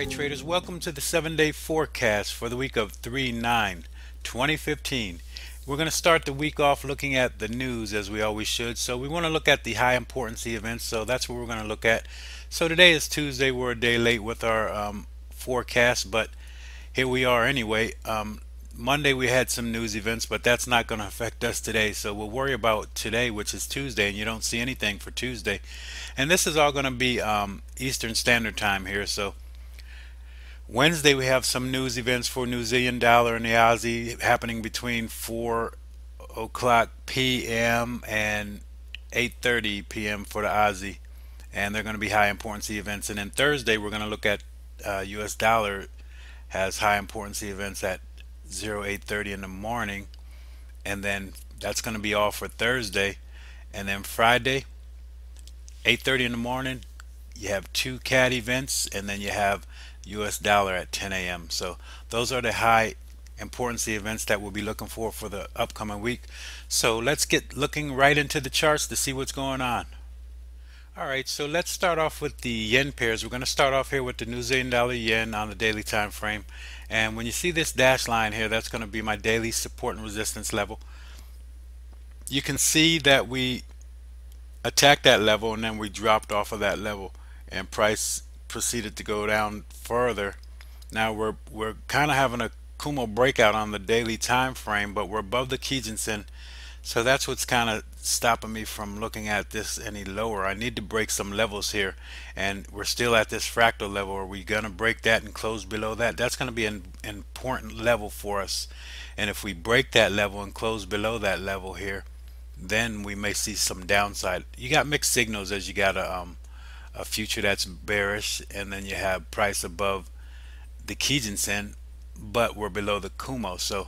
Alright traders, welcome to the 7-day forecast for the week of 3/9/2015. We're going to start the week off looking at the news as we always should. So we want to look at the high importance events, so that's what we're going to look at. So today is Tuesday. We're a day late with our forecast, but here we are anyway. Monday we had some news events, but that's not going to affect us today. So we'll worry about today, which is Tuesday, and you don't see anything for Tuesday. And this is all going to be Eastern Standard Time here. So Wednesday we have some news events for New Zealand dollar and the Aussie happening between 4 o'clock p.m. and 8:30 p.m. for the Aussie, and they're going to be high importance events. And then Thursday we're going to look at US dollar has high importance events at 08:30 in the morning, and then that's going to be all for Thursday. And then Friday 8:30 in the morning you have two CAD events, and then you have US dollar at 10 a.m. So those are the high importance events that we'll be looking for the upcoming week. So let's get looking right into the charts to see what's going on. Alright, so let's start off with the yen pairs. We're going to start off here with the New Zealand dollar yen on the daily time frame. And when you see this dash line here, that's going to be my daily support and resistance level. You can see that we attacked that level and then we dropped off of that level, and price proceeded to go down further. Now we're kind of having a Kumo breakout on the daily time frame, but we're above the Kijinsen, so that's what's kind of stopping me from looking at this any lower. I need to break some levels here, and we're still at this fractal level. Are we going to break that and close below that? That's going to be an important level for us, and if we break that level and close below that level here, then we may see some downside. You got mixed signals, as you got a future that's bearish, and then you have price above the Kijinsen, but we're below the Kumo. So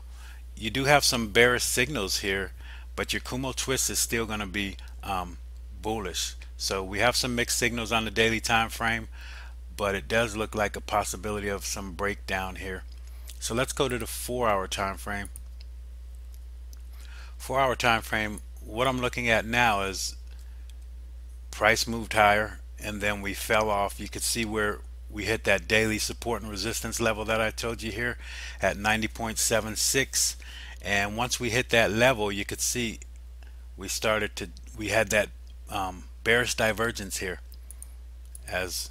you do have some bearish signals here, but your Kumo twist is still going to be bullish. So we have some mixed signals on the daily time frame, but it does look like a possibility of some breakdown here. So let's go to the 4-hour time frame. 4-hour time frame, what I'm looking at now is price moved higher and then we fell off. You could see where we hit that daily support and resistance level that I told you here at 90.76, and once we hit that level, you could see we had that bearish divergence here as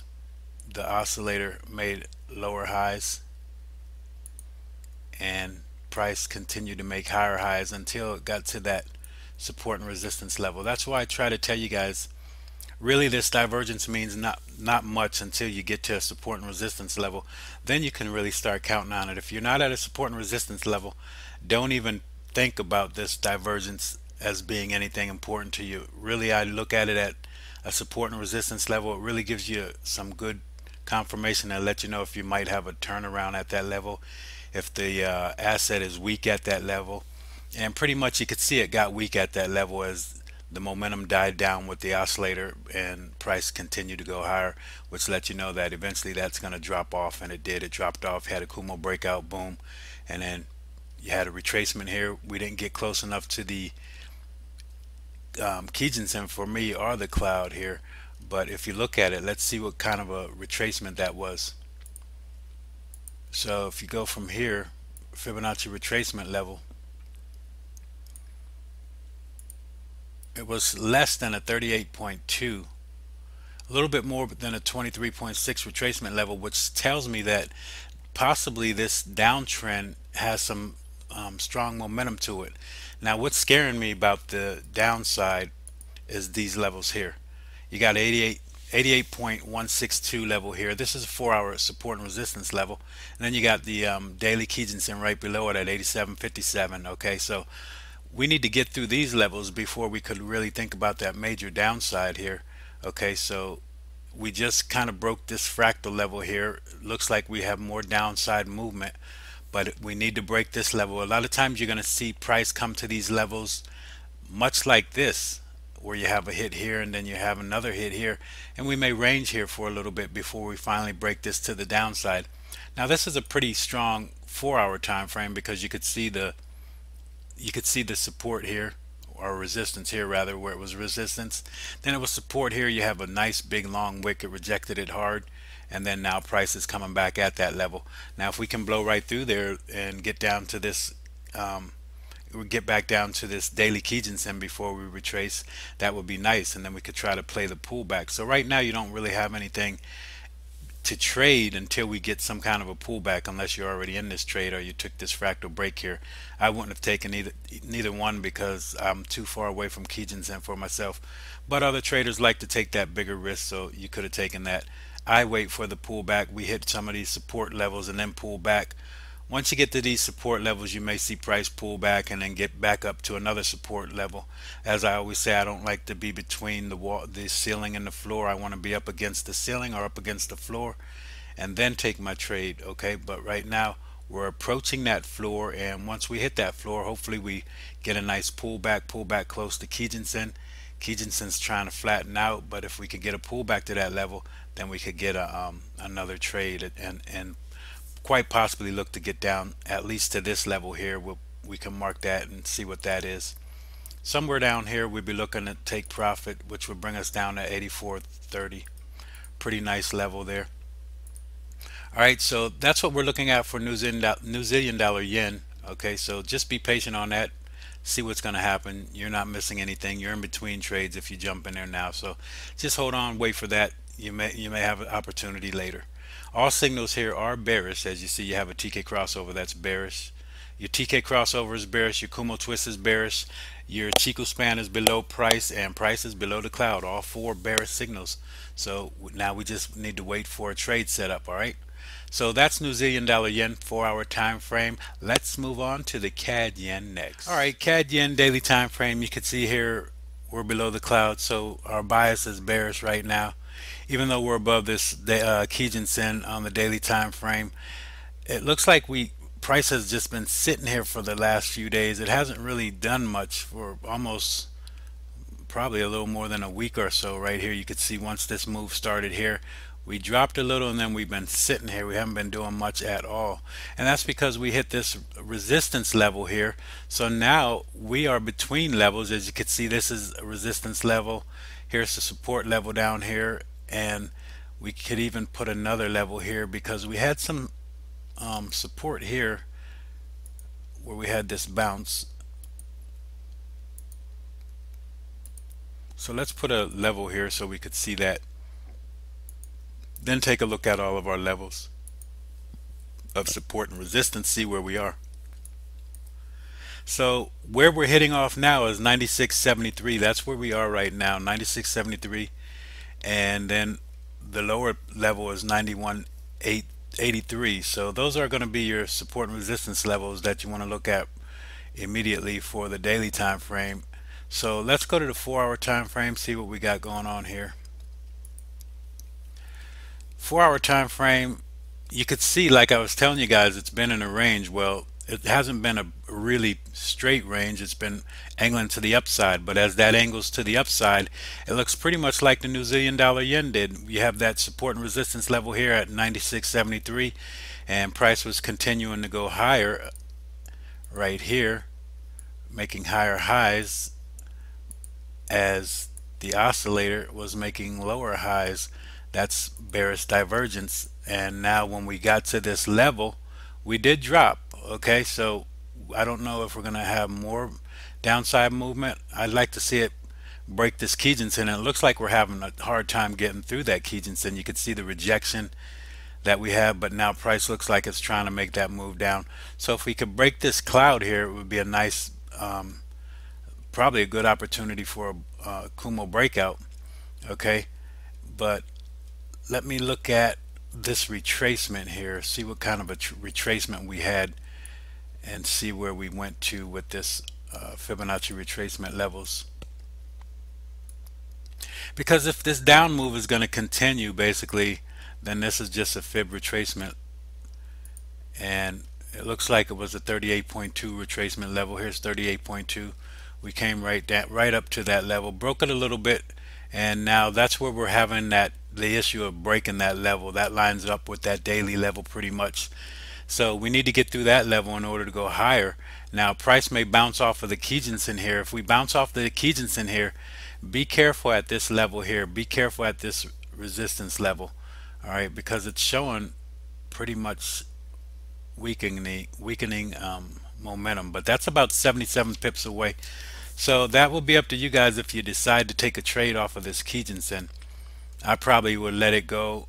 the oscillator made lower highs and price continued to make higher highs until it got to that support and resistance level. That's why I try to tell you guys, really this divergence means not much until you get to a support and resistance level. Then you can really start counting on it. If you're not at a support and resistance level, don't even think about this divergence as being anything important to you. Really, I look at it at a support and resistance level. It really gives you some good confirmation and let you know if you might have a turnaround at that level, if the asset is weak at that level. And pretty much you could see it got weak at that level as the momentum died down with the oscillator and price continued to go higher, which let you know that eventually that's going to drop off, and it did. It dropped off, had a Kumo breakout, boom, and then you had a retracement here. We didn't get close enough to the Kijinsen for me or the cloud here, but if you look at it, let's see what kind of a retracement that was. So if you go from here, Fibonacci retracement level, it was less than a 38.2, a little bit more than a 23.6 retracement level, which tells me that possibly this downtrend has some strong momentum to it. Now what's scaring me about the downside is these levels here. You got 88.162 level here. This is a 4-hour support and resistance level, and then you got the daily Kijinsen right below it at 87.57. okay, so we need to get through these levels before we could really think about that major downside here. Okay, so we just kind of broke this fractal level here. Looks like we have more downside movement, but we need to break this level. A lot of times you're going to see price come to these levels much like this, where you have a hit here and then you have another hit here, and we may range here for a little bit before we finally break this to the downside. Now this is a pretty strong 4-hour time frame because you could see the support here or resistance here rather, where it was resistance. Then it was support here. You have a nice big long wick. It rejected it hard, and then now price is coming back at that level. Now if we can blow right through there and get down to this, we get back down to this daily Kijinsen before we retrace, that would be nice, and then we could try to play the pullback. So right now you don't really have anything to trade until we get some kind of a pullback, unless you're already in this trade or you took this fractal break here. I wouldn't have taken neither one because I'm too far away from Kijinsen for myself, but other traders like to take that bigger risk, so you could have taken that. I wait for the pullback. We hit some of these support levels and then pull back. Once you get to these support levels, you may see price pull back and then get back up to another support level. As I always say, I don't like to be between the wall, the ceiling and the floor. I want to be up against the ceiling or up against the floor and then take my trade. Okay, but right now we're approaching that floor, and once we hit that floor, hopefully we get a nice pullback close to Kijinsen. Kijinsen's trying to flatten out, but if we could get a pullback to that level, then we could get a another trade and quite possibly look to get down at least to this level here. We can mark that and see what that is. Somewhere down here we'd be looking to take profit, which would bring us down to 84.30. Pretty nice level there. Alright, so that's what we're looking at for New Zealand dollar yen. Okay, so just be patient on that. See what's going to happen. You're not missing anything. You're in between trades if you jump in there now. So just hold on, wait for that. You may have an opportunity later. All signals here are bearish. As you see, you have a TK crossover, that's bearish. Your TK crossover is bearish. Your Kumo twist is bearish. Your Chiku span is below price, and price is below the cloud. All four bearish signals. So now we just need to wait for a trade setup. All right. So that's New Zealand dollar yen 4-hour time frame. Let's move on to the Cad Yen next. All right, Cad Yen daily time frame. You can see here we're below the cloud, so our bias is bearish right now. Even though we're above this Kijinsen on the daily time frame, it looks like price has just been sitting here for the last few days. It hasn't really done much for almost probably a little more than a week or so. Right here you could see once this move started here, we dropped a little and then we've been sitting here. We haven't been doing much at all, and that's because we hit this resistance level here. So now we are between levels. As you can see, this is a resistance level, here's the support level down here, and we could even put another level here because we had some support here where we had this bounce. So let's put a level here so we could see that. Then take a look at all of our levels of support and resistance, see where we are. So where we're hitting off now is 96.73. That's where we are right now, 96.73. And then the lower level is 91.83. So those are going to be your support and resistance levels that you want to look at immediately for the daily time frame. So let's go to the 4-hour time frame, see what we got going on here. 4-hour time frame, you could see, like I was telling you guys, it's been in a range. Well, it hasn't been a really straight range. It's been angling to the upside, but as that angles to the upside, it looks pretty much like the New Zealand dollar yen did. You have that support and resistance level here at 96.73, and price was continuing to go higher right here, making higher highs as the oscillator was making lower highs. That's bearish divergence. And now when we got to this level, we did drop. Okay, so I don't know if we're gonna have more downside movement. I'd like to see it break this Kijinsen, and it looks like we're having a hard time getting through that Kijinsen. You can see the rejection that we have, but now price looks like it's trying to make that move down. So if we could break this cloud here, it would be a nice probably a good opportunity for a Kumo breakout. Okay, but let me look at this retracement here, see what kind of a retracement we had, and see where we went to with this Fibonacci retracement levels. Because if this down move is going to continue, basically, then this is just a fib retracement, and it looks like it was a 38.2 retracement level. Here's 38.2. We came right up to that level, broke it a little bit, and now that's where we're having the issue of breaking that level. That lines up with that daily level pretty much. So we need to get through that level in order to go higher. Now price may bounce off of the Kijinsen here. If we bounce off the Kijinsen here, be careful at this level here. Be careful at this resistance level. All right, because it's showing pretty much weakening momentum, but that's about 77 pips away. So that will be up to you guys if you decide to take a trade off of this Kijinsen. I probably would let it go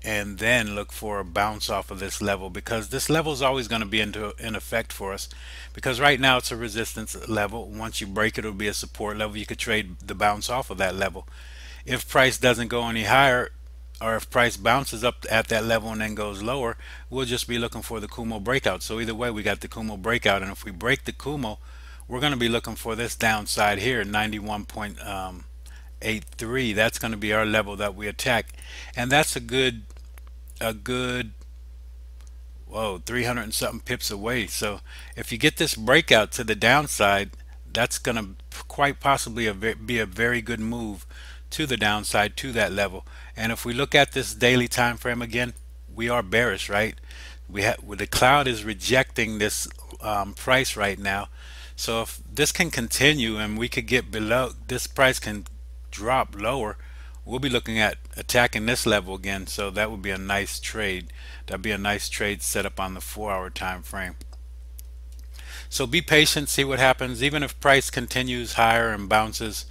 and then look for a bounce off of this level, because this level is always going to be in effect for us, because right now it's a resistance level. Once you break it, it'll be a support level. You could trade the bounce off of that level. If price doesn't go any higher, or if price bounces up at that level and then goes lower, we'll just be looking for the Kumo breakout. So either way, we got the Kumo breakout, and if we break the Kumo, we're going to be looking for this downside here, 91.83. That's going to be our level that we attack, and that's a good whoa, 300 and something pips away. So if you get this breakout to the downside, that's going to quite possibly be a very good move to the downside to that level. And if we look at this daily time frame again, we are bearish, right? The cloud is rejecting this price right now. So if this can continue and we could get below, this price can drop lower, we'll be looking at attacking this level again. So that would be a nice trade. That'd be a nice trade set up on the 4-hour time frame. So be patient, see what happens. Even if price continues higher and bounces,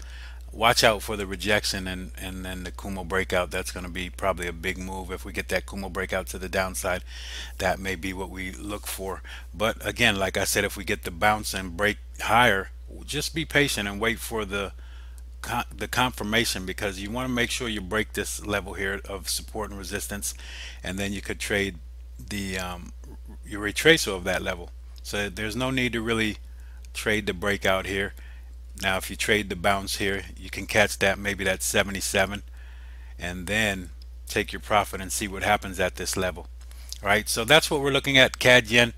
watch out for the rejection and then the Kumo breakout. That's going to be probably a big move. If we get that Kumo breakout to the downside, that may be what we look for. But again, like I said, if we get the bounce and break higher, just be patient and wait for the confirmation, because you want to make sure you break this level here of support and resistance, and then you could trade the your retracer of that level. So there's no need to really trade the breakout here. Now if you trade the bounce here, you can catch that, maybe that's 77, and then take your profit and see what happens at this level. All right, so that's what we're looking at, Cad Yen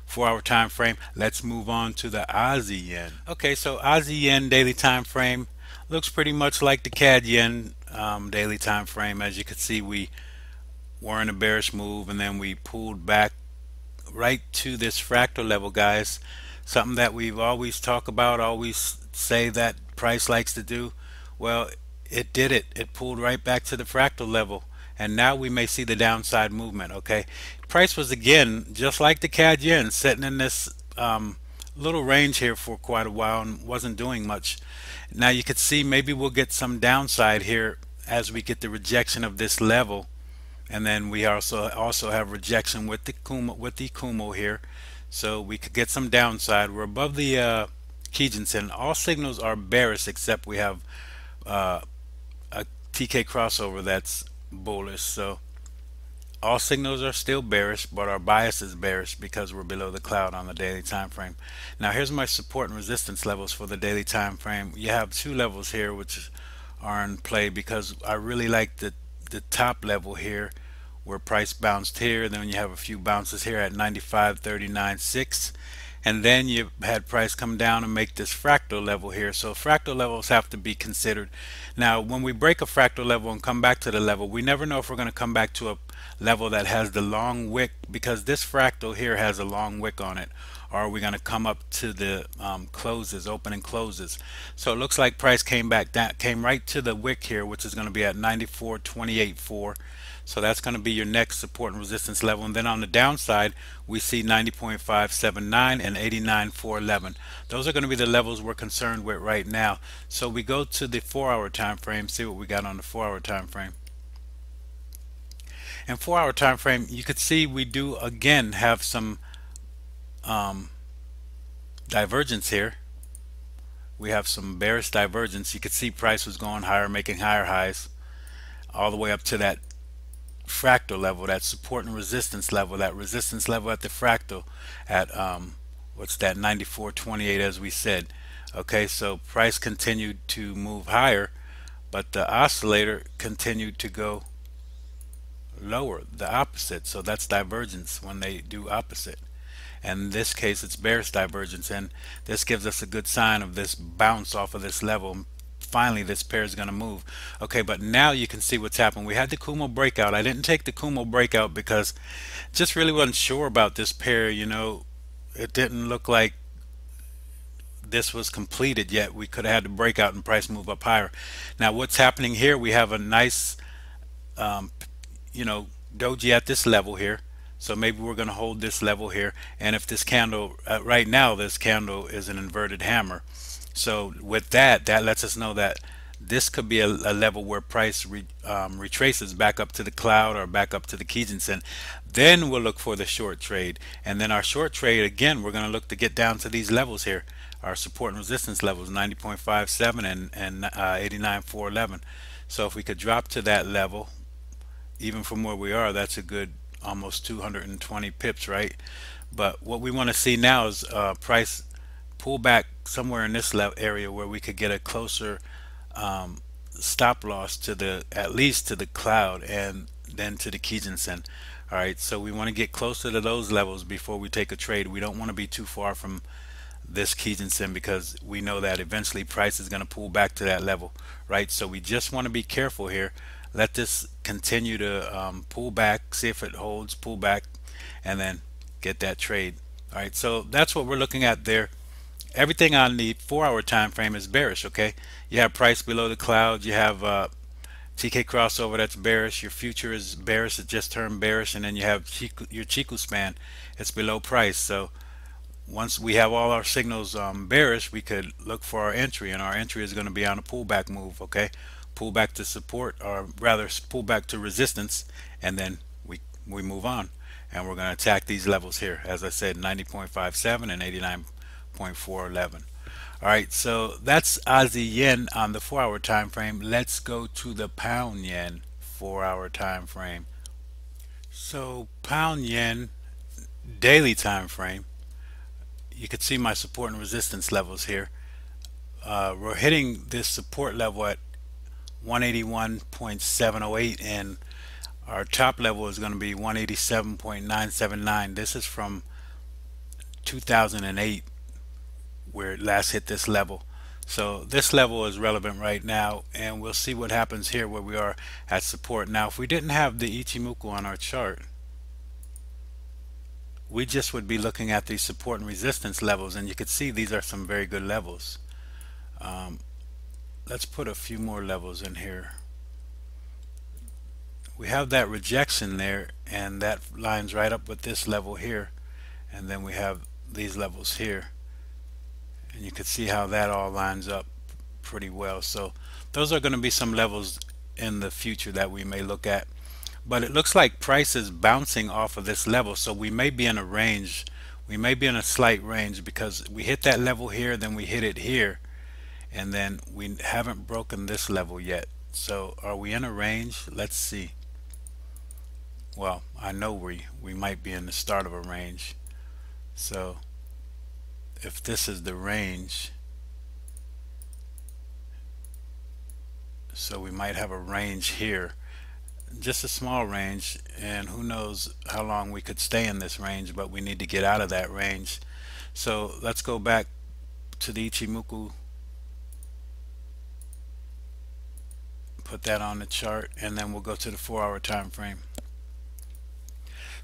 4-hour time frame. Let's move on to the Aussie Yen. Okay, so Aussie Yen daily time frame looks pretty much like the Cad Yen daily time frame. As you can see, we were in a bearish move and then we pulled back right to this fractal level, guys. Something that we've always talked about, always say that price likes to do. Well, it did it. It pulled right back to the fractal level, and now we may see the downside movement. Okay, price was again just like the Cad Yen, sitting in this little range here for quite a while and wasn't doing much. Now you could see maybe we'll get some downside here as we get the rejection of this level, and then we also have rejection with the Kumo here, so we could get some downside. We're above the Kijinsen. All signals are bearish except we have a TK crossover that's bullish. So all signals are still bearish, but our bias is bearish because we're below the cloud on the daily time frame. Now here's my support and resistance levels for the daily time frame. You have two levels here which are in play, because I really like the top level here where price bounced here. Then you have a few bounces here at 95.39.6, and then you had price come down and make this fractal level here. So fractal levels have to be considered. Now when we break a fractal level and come back to the level, we never know if we're going to come back to a level that has the long wick, because this fractal here has a long wick on it, or are we going to come up to the closes, open and closes. So it looks like price came back down, came right to the wick here, which is going to be at 94.28.4. So that's going to be your next support and resistance level. And then on the downside, we see 90.579 and 89.411. Those are going to be the levels we're concerned with right now. So we go to the 4-hour time frame, see what we got on the 4-hour time frame. And 4-hour time frame, you could see we do again have some divergence here. We have some bearish divergence. You could see price was going higher, making higher highs all the way up to that fractal level, that support and resistance level, that resistance level at the fractal at what's that, 94.28, as we said. Okay, so price continued to move higher, but the oscillator continued to go lower, the opposite. So that's divergence when they do opposite. And in this case it's bearish divergence, and this gives us a good sign of this bounce off of this level. finally this pair is going to move. Okay, but now you can see what's happened. We had the Kumo breakout. I didn't take the Kumo breakout because just really wasn't sure about this pair. It didn't look like this was completed yet. We could have had the breakout and price move up higher. Now what's happening here, we have a nice um, doji at this level here. So maybe we're going to hold this level here. And if this candle, right now this candle is an inverted hammer. So with that, that lets us know that this could be a level where price retraces back up to the cloud or back up to the Kijinsen. Then we'll look for the short trade. And then our short trade, again, we're going to look to get down to these levels here. Our support and resistance levels, 90.57 and 89.411. So if we could drop to that level, even from where we are, that's a good almost 220 pips, right? But what we want to see now is price pull back somewhere in this area where we could get a closer stop loss to at least to the cloud and then to the Kijinsen. All right, so we want to get closer to those levels before we take a trade. We don't want to be too far from this Kijinsen because we know that eventually price is going to pull back to that level, right? So we just want to be careful here. Let this continue to pull back, see if it holds, pull back, and then get that trade. All right, so that's what we're looking at there. Everything on the 4-hour time frame is bearish. Okay, you have price below the cloud, you have TK crossover, that's bearish. Your future is bearish, it just turned bearish, and then you have your Chiku span, it's below price. So once we have all our signals bearish, we could look for our entry, and our entry is going to be on a pullback move. Okay, pull back to support, or rather pull back to resistance, and then we move on, and we're going to attack these levels here, as I said, 90.57 and 89.411. all right, so that's Aussie yen on the 4-hour time frame. Let's go to the pound yen 4-hour time frame. So pound yen daily time frame, you can see my support and resistance levels here. We're hitting this support level at 181.708, and our top level is going to be 187.979. This is from 2008 where it last hit this level. So this level is relevant right now, and we'll see what happens here where we are at support. Now if we didn't have the Ichimoku on our chart, we just would be looking at these support and resistance levels, and you could see these are some very good levels. Let's put a few more levels in here. We have that rejection there, and that lines right up with this level here, and then we have these levels here, and you can see how that all lines up pretty well. So those are going to be some levels in the future that we may look at, but it looks like price is bouncing off of this level, so we may be in a range. We may be in a slight range because we hit that level here, then we hit it here, and then we haven't broken this level yet. So are we in a range? Let's see. Well, I know we might be in the start of a range. So if this is the range, so we might have a range here, just a small range, and who knows how long we could stay in this range, but we need to get out of that range. So let's go back to the Ichimoku, put that on the chart, and then we'll go to the 4-hour time frame.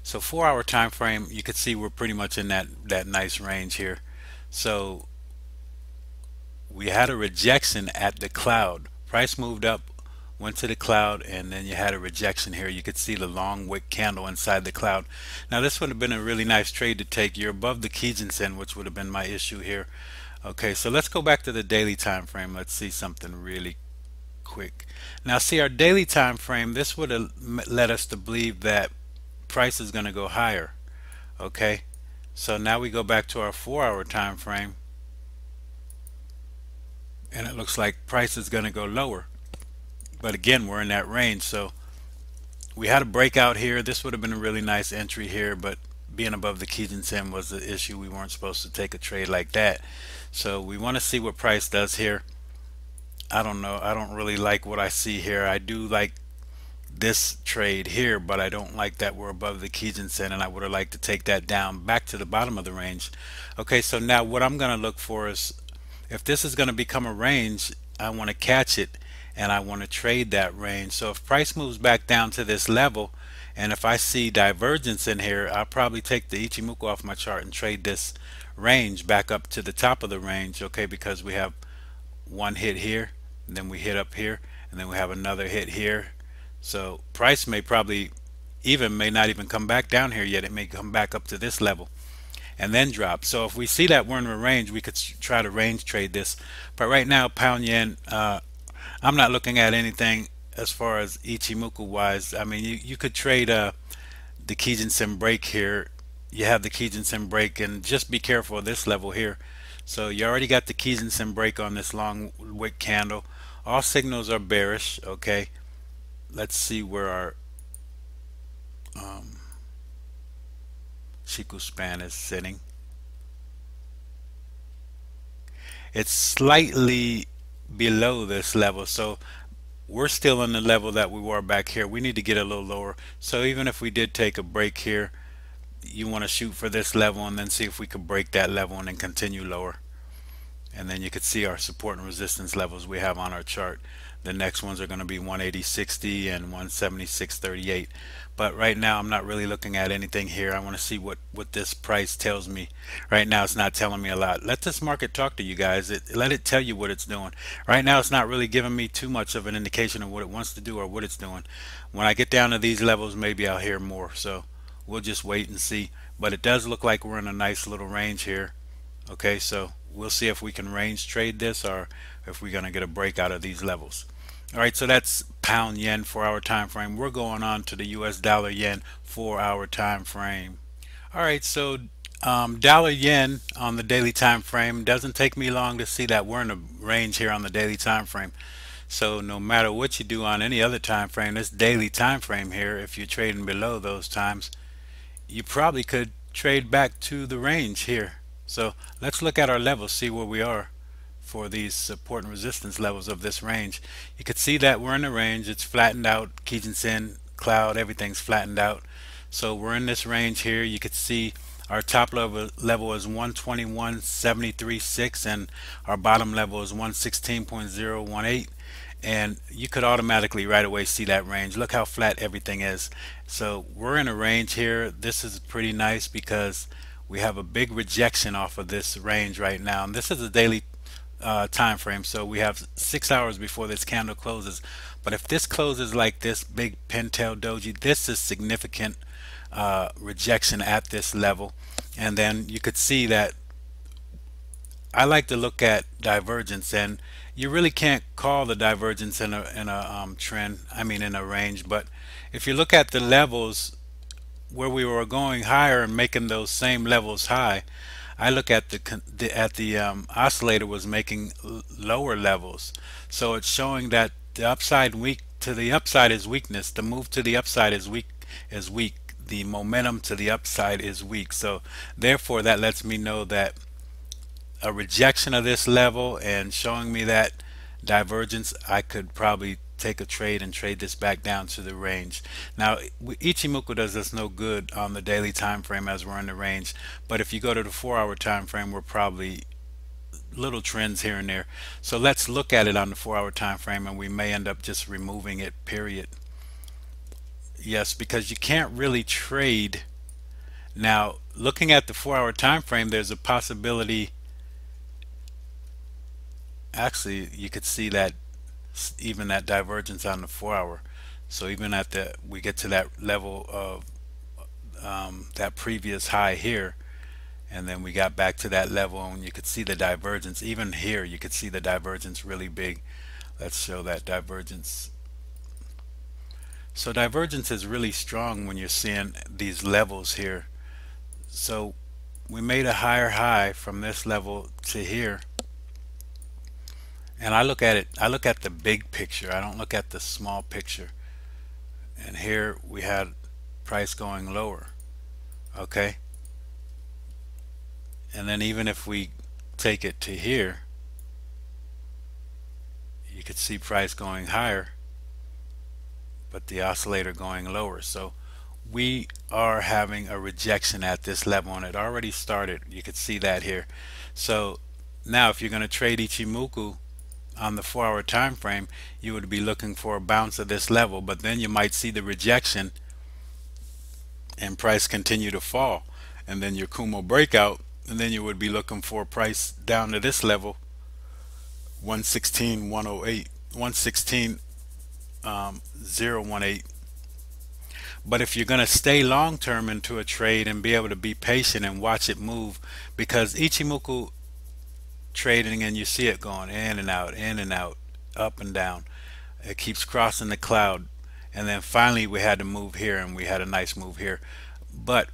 So 4-hour time frame, you can see we're pretty much in that nice range here. So we had a rejection at the cloud. Price moved up, went to the cloud, and then you had a rejection here. You could see the long wick candle inside the cloud. Now this would have been a really nice trade to take. You're above the Kijinsen, which would have been my issue here. Okay, so let's go back to the daily time frame. Let's see something really quick. Now see, our daily time frame, this would have led us to believe that price is going to go higher. Okay, so now we go back to our 4-hour time frame, and it looks like price is going to go lower, but again we're in that range. So we had a breakout here. This would have been a really nice entry here, but being above the Kijinsen was the issue. We weren't supposed to take a trade like that. So we want to see what price does here. I don't know, I don't really like what I see here. I do like this trade here, but I don't like that we're above the Kijinsen, and I would have liked to take that down back to the bottom of the range. Okay, so now what I'm going to look for is, if this is going to become a range, I want to catch it and I want to trade that range. So if price moves back down to this level, and if I see divergence in here, I'll probably take the Ichimoku off my chart and trade this range back up to the top of the range, okay, because we have one hit here, and then we hit up here, and then we have another hit here. So price may probably may not even come back down here yet. It may come back up to this level and then drop. So if we see that we're in a range, we could try to range trade this. But right now, pound yen, I'm not looking at anything as far as Ichimoku wise. I mean, you could trade the Kijun-sen break here. You have the Kijun-sen break, and just be careful of this level here. So you already got the Kijun-sen break on this long wick candle. All signals are bearish. Okay, let's see where our Chikou span is sitting. It's slightly below this level, so we're still in the level that we were back here. We need to get a little lower. So even if we did take a break here, you want to shoot for this level and then see if we could break that level and then continue lower. And then you could see our support and resistance levels we have on our chart. The next ones are going to be 180.60 and 176.38. But right now I'm not really looking at anything here. I want to see what this price tells me. Right now it's not telling me a lot. Let this market talk to you guys. Let it tell you what it's doing. Right now it's not really giving me too much of an indication of what it wants to do or what it's doing. When I get down to these levels, maybe I'll hear more. So we'll just wait and see. But it does look like we're in a nice little range here. Okay, so we'll see if we can range trade this or if we're going to get a break out of these levels. All right, so that's pound yen 4-hour time frame. We're going on to the US dollar yen 4-hour time frame. All right, so dollar yen on the daily time frame, doesn't take me long to see that we're in a range here on the daily time frame. So no matter what you do on any other time frame, this daily time frame here, if you're trading below those times, you probably could trade back to the range here. So let's look at our levels, see where we are for these support and resistance levels of this range. You could see that we're in the range. It's flattened out. Kijun-sen, cloud, everything's flattened out. So we're in this range here. You could see our top level is 121.73.6 and our bottom level is 116.018. And you could automatically right away see that range. Look how flat everything is. So we're in a range here. This is pretty nice because we have a big rejection off of this range right now, and this is a daily time frame, so we have 6 hours before this candle closes. But if this closes like this big pintail doji, this is significant rejection at this level. And then you could see that I like to look at divergence, and you really can't call the divergence in a trend, I mean in a range. But if you look at the levels where we were going higher and making those same levels high, I look at the oscillator was making lower levels. So it's showing that the upside to the upside is weakness. The move to the upside is weak. The momentum to the upside is weak. So therefore that lets me know that a rejection of this level and showing me that divergence, I could probably take a trade and trade this back down to the range. Now Ichimoku does us no good on the daily time frame as we're in the range, but if you go to the 4-hour time frame, we're probably little trends here and there. So let's look at it on the 4-hour time frame, and we may end up just removing it, period. Yes, because you can't really trade. Now looking at the 4-hour time frame, there's a possibility, actually you could see that even that divergence on the 4-hour. So even at we get to that level of that previous high here, and then we got back to that level, and you could see the divergence. Even here you could see the divergence really big. Let's show that divergence. So divergence is really strong when you're seeing these levels here. So we made a higher high from this level to here, and I look at the big picture. I don't look at the small picture. And here we had price going lower. Okay, and then even if we take it to here, you could see price going higher, but the oscillator going lower. So we are having a rejection at this level, and it already started. You could see that here. So now if you're going to trade Ichimoku on the 4-hour time frame, you would be looking for a bounce of this level, but then you might see the rejection and price continue to fall, and then your Kumo breakout, and then you would be looking for a price down to this level, 116.108, 116.018. But if you're going to stay long term into a trade and be able to be patient and watch it move, because Ichimoku trading and you see it going in and out, up and down, it keeps crossing the cloud, and then finally we had to move here, and we had a nice move here. But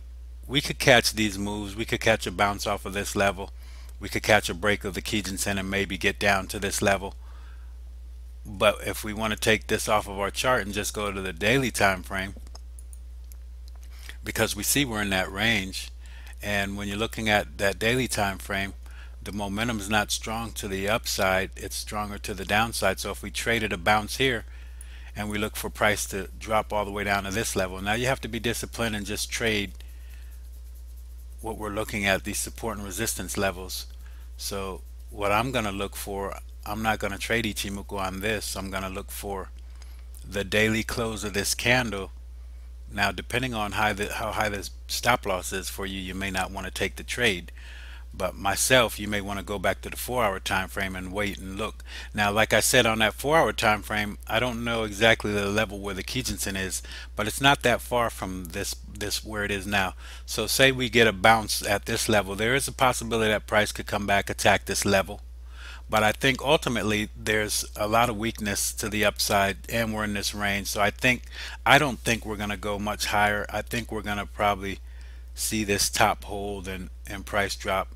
we could catch these moves. We could catch a bounce off of this level. We could catch a break of the Kijinsen and maybe get down to this level. But if we want to take this off of our chart and just go to the daily time frame, because we see we're in that range, and when you're looking at that daily time frame, the momentum is not strong to the upside, it's stronger to the downside. So if we traded a bounce here and we look for price to drop all the way down to this level, now you have to be disciplined and just trade what we're looking at, these support and resistance levels. So what I'm going to look for, I'm not going to trade Ichimoku on this. I'm going to look for the daily close of this candle. Now depending on how high this stop loss is for you, you may not want to take the trade. But myself, you may want to go back to the 4-hour time frame and wait and look. Now, like I said, on that 4-hour time frame, I don't know exactly the level where the Kijinsen is, but it's not that far from this where it is now. So say we get a bounce at this level, there is a possibility that price could come back, attack this level. But I think ultimately there's a lot of weakness to the upside, and we're in this range. So I don't think we're going to go much higher. I think we're going to probably see this top hold and price drop,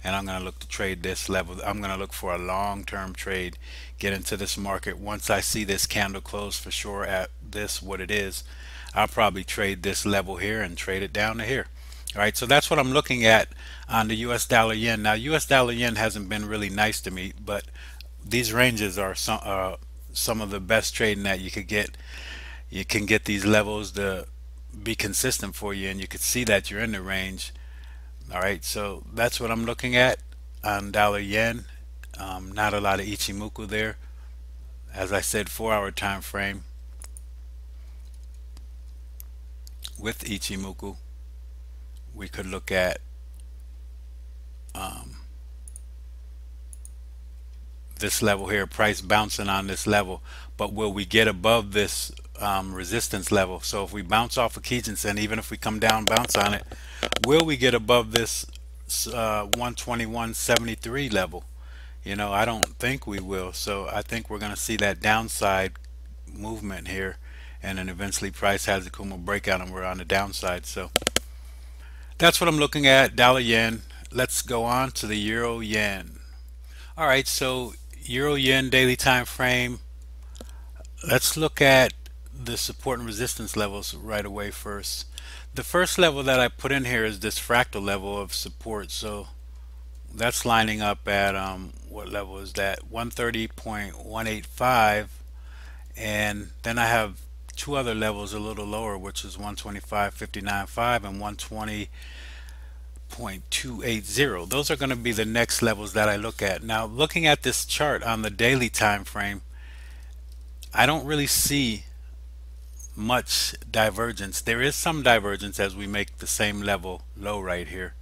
and I'm going to look to trade this level. I'm going to look for a long-term trade, get into this market. Once I see this candle close for sure at this, what it is, I'll probably trade this level here and trade it down to here. All right, so that's what I'm looking at on the US dollar yen. Now, US dollar yen hasn't been really nice to me, but these ranges are some of the best trading that you could get. You can get these levels to be consistent for you, and you could see that you're in the range. All right, so that's what I'm looking at on dollar yen. Not a lot of Ichimoku there. As I said, 4-hour time frame with Ichimoku, we could look at this level here, price bouncing on this level. But will we get above this resistance level? So if we bounce off of Kijinsen, even if we come down, bounce on it, will we get above this 121.73 level? You know, I don't think we will. So I think we're going to see that downside movement here, and then eventually price has a Kumo breakout and we're on the downside. So that's what I'm looking at, dollar yen. Let's go on to the euro yen. All right, so euro yen daily time frame. Let's look at the support and resistance levels right away first. The first level that I put in here is this fractal level of support. So that's lining up at what level is that? 130.185, and then I have two other levels a little lower, which is 125.59.5 and 120.280. Those are going to be the next levels that I look at. Now, looking at this chart on the daily time frame, I don't really see much divergence. There is some divergence as we make the same level low right here,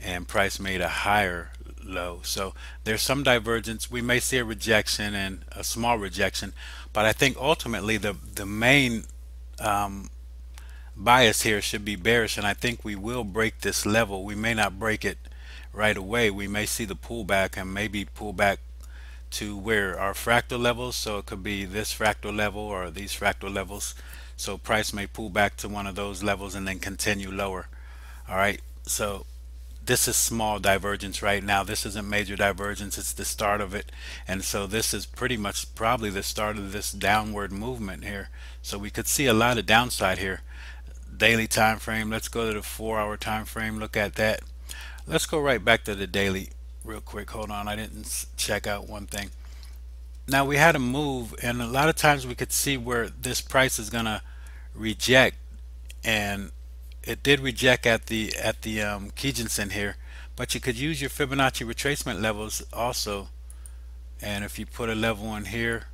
and price made a higher low. So there's some divergence. We may see a rejection and a small rejection, but I think ultimately the main bias here should be bearish, and I think we will break this level. We may not break it right away. We may see the pullback and maybe pull back to where our fractal levels. So it could be this fractal level or these fractal levels. So price may pull back to one of those levels and then continue lower. All right, so this is small divergence right now. This isn't major divergence, it's the start of it. And so this is pretty much probably the start of this downward movement here. So we could see a lot of downside here. Daily time frame, let's go to the 4-hour time frame, look at that. Let's go right back to the daily real quick. Hold on, I didn't check out one thing. Now we had a move, and a lot of times we could see where this price is gonna reject, and it did reject at the Kijinsen here, but you could use your Fibonacci retracement levels also And if you put a level in here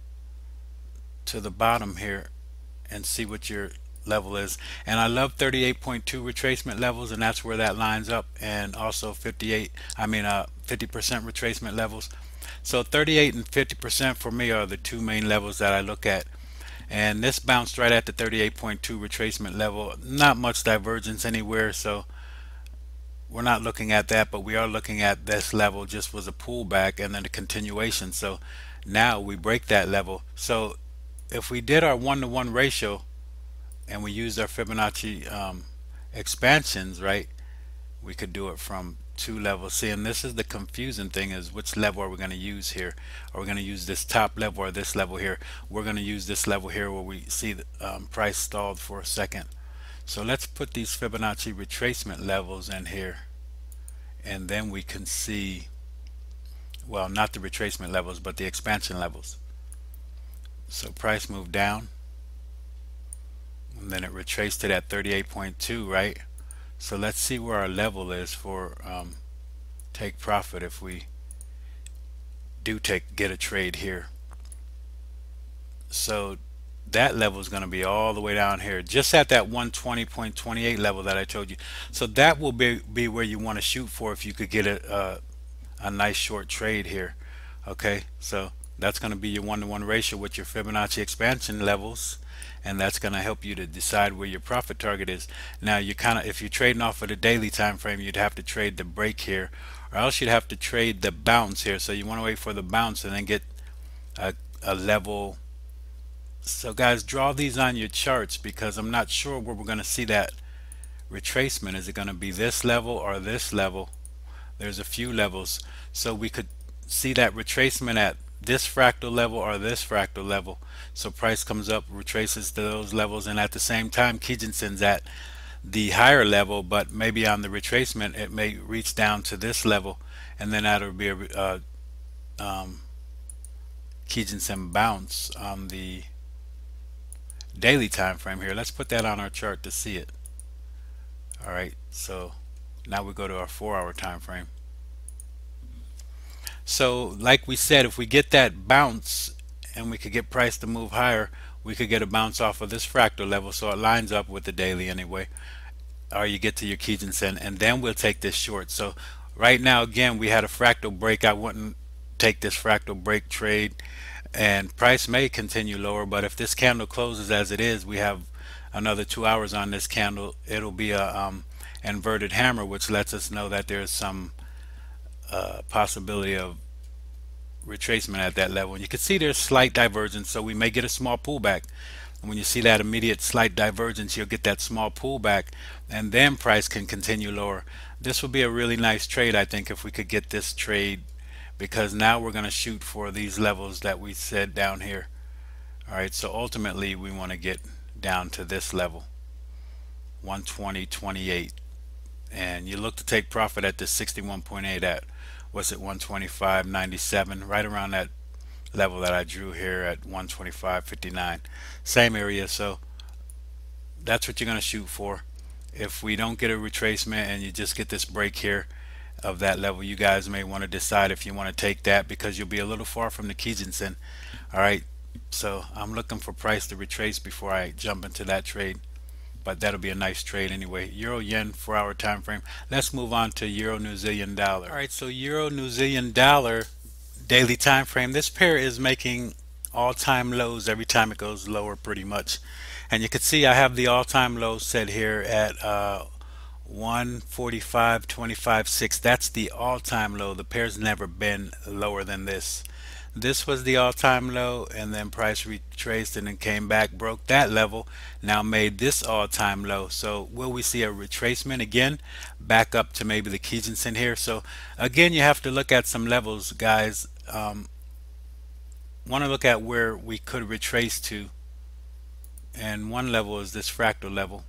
to the bottom here and see what your level is. And I love 38.2 retracement levels, and that's where that lines up, and also 50% retracement levels. So 38 and 50% for me are the two main levels that I look at. And this bounced right at the 38.2 retracement level. Not much divergence anywhere, so we're not looking at that, but we are looking at this level just was a pullback and then a continuation. So now we break that level. So if we did our 1-to-1 ratio and we used our Fibonacci expansions, right, we could do it from two levels. See, and this is the confusing thing, is which level are we going to use here? Are we going to use this top level or this level here? We're going to use this level here where we see the price stalled for a second. So let's put these Fibonacci retracement levels in here, and then we can see, well, not the retracement levels but the expansion levels. So price moved down and then it retraced it at 38.2, right? So let's see where our level is for take profit if we do get a trade here. So that level is going to be all the way down here, just at that 120.28 level that I told you. So that will be where you want to shoot for if you could get a nice short trade here. Okay, so that's going to be your 1-to-1 ratio with your Fibonacci expansion levels, and that's going to help you to decide where your profit target is. Now you kind of, if you're trading off of the daily time frame, you'd have to trade the break here, or else you'd have to trade the bounce here. So you want to wait for the bounce and then get a level. So guys, draw these on your charts, because I'm not sure where we're going to see that retracement. Is it going to be this level or this level? There's a few levels, so we could see that retracement at this fractal level or this fractal level. So price comes up, retraces to those levels, and at the same time Kijinsen's at the higher level, but maybe on the retracement it may reach down to this level, and then that'll be a Kijinsen bounce on the daily time frame here. Let's put that on our chart to see it. Alright, so now we go to our 4-hour time frame. So like we said, if we get that bounce and we could get price to move higher, we could get a bounce off of this fractal level, so it lines up with the daily anyway, or you get to your Kijinsen, and then we'll take this short. So right now, again, we had a fractal break. I wouldn't take this fractal break trade, and price may continue lower, but if this candle closes as it is, we have another 2 hours on this candle. It'll be a inverted hammer, which lets us know that there's some possibility of retracement at that level. And you can see there's slight divergence, so we may get a small pullback. And when you see that immediate slight divergence, you'll get that small pullback, and then price can continue lower. This will be a really nice trade, I think, if we could get this trade, because now we're going to shoot for these levels that we said down here. Alright, so ultimately we want to get down to this level, 120.28, and you look to take profit at this 61.8 at, what's it, 125.97, right around that level that I drew here at 125.59, same area. So that's what you're going to shoot for. If we don't get a retracement and you just get this break here of that level, you guys may want to decide if you want to take that, because you'll be a little far from the Kijinsen. Alright, so I'm looking for price to retrace before I jump into that trade, but that'll be a nice trade anyway. Euro yen 4-hour time frame. Let's move on to Euro New Zealand dollar. Alright, so Euro New Zealand dollar daily time frame. This pair is making all-time lows every time it goes lower, pretty much. And you can see I have the all-time low set here at 145.25.6. That's the all-time low. The pair's never been lower than this. This was the all-time low, and then price retraced and then came back, broke that level, now made this all-time low. So will we see a retracement again, back up to maybe the Kijinsen here? So again, you have to look at some levels, guys. Want to look at where we could retrace to, and one level is this fractal level.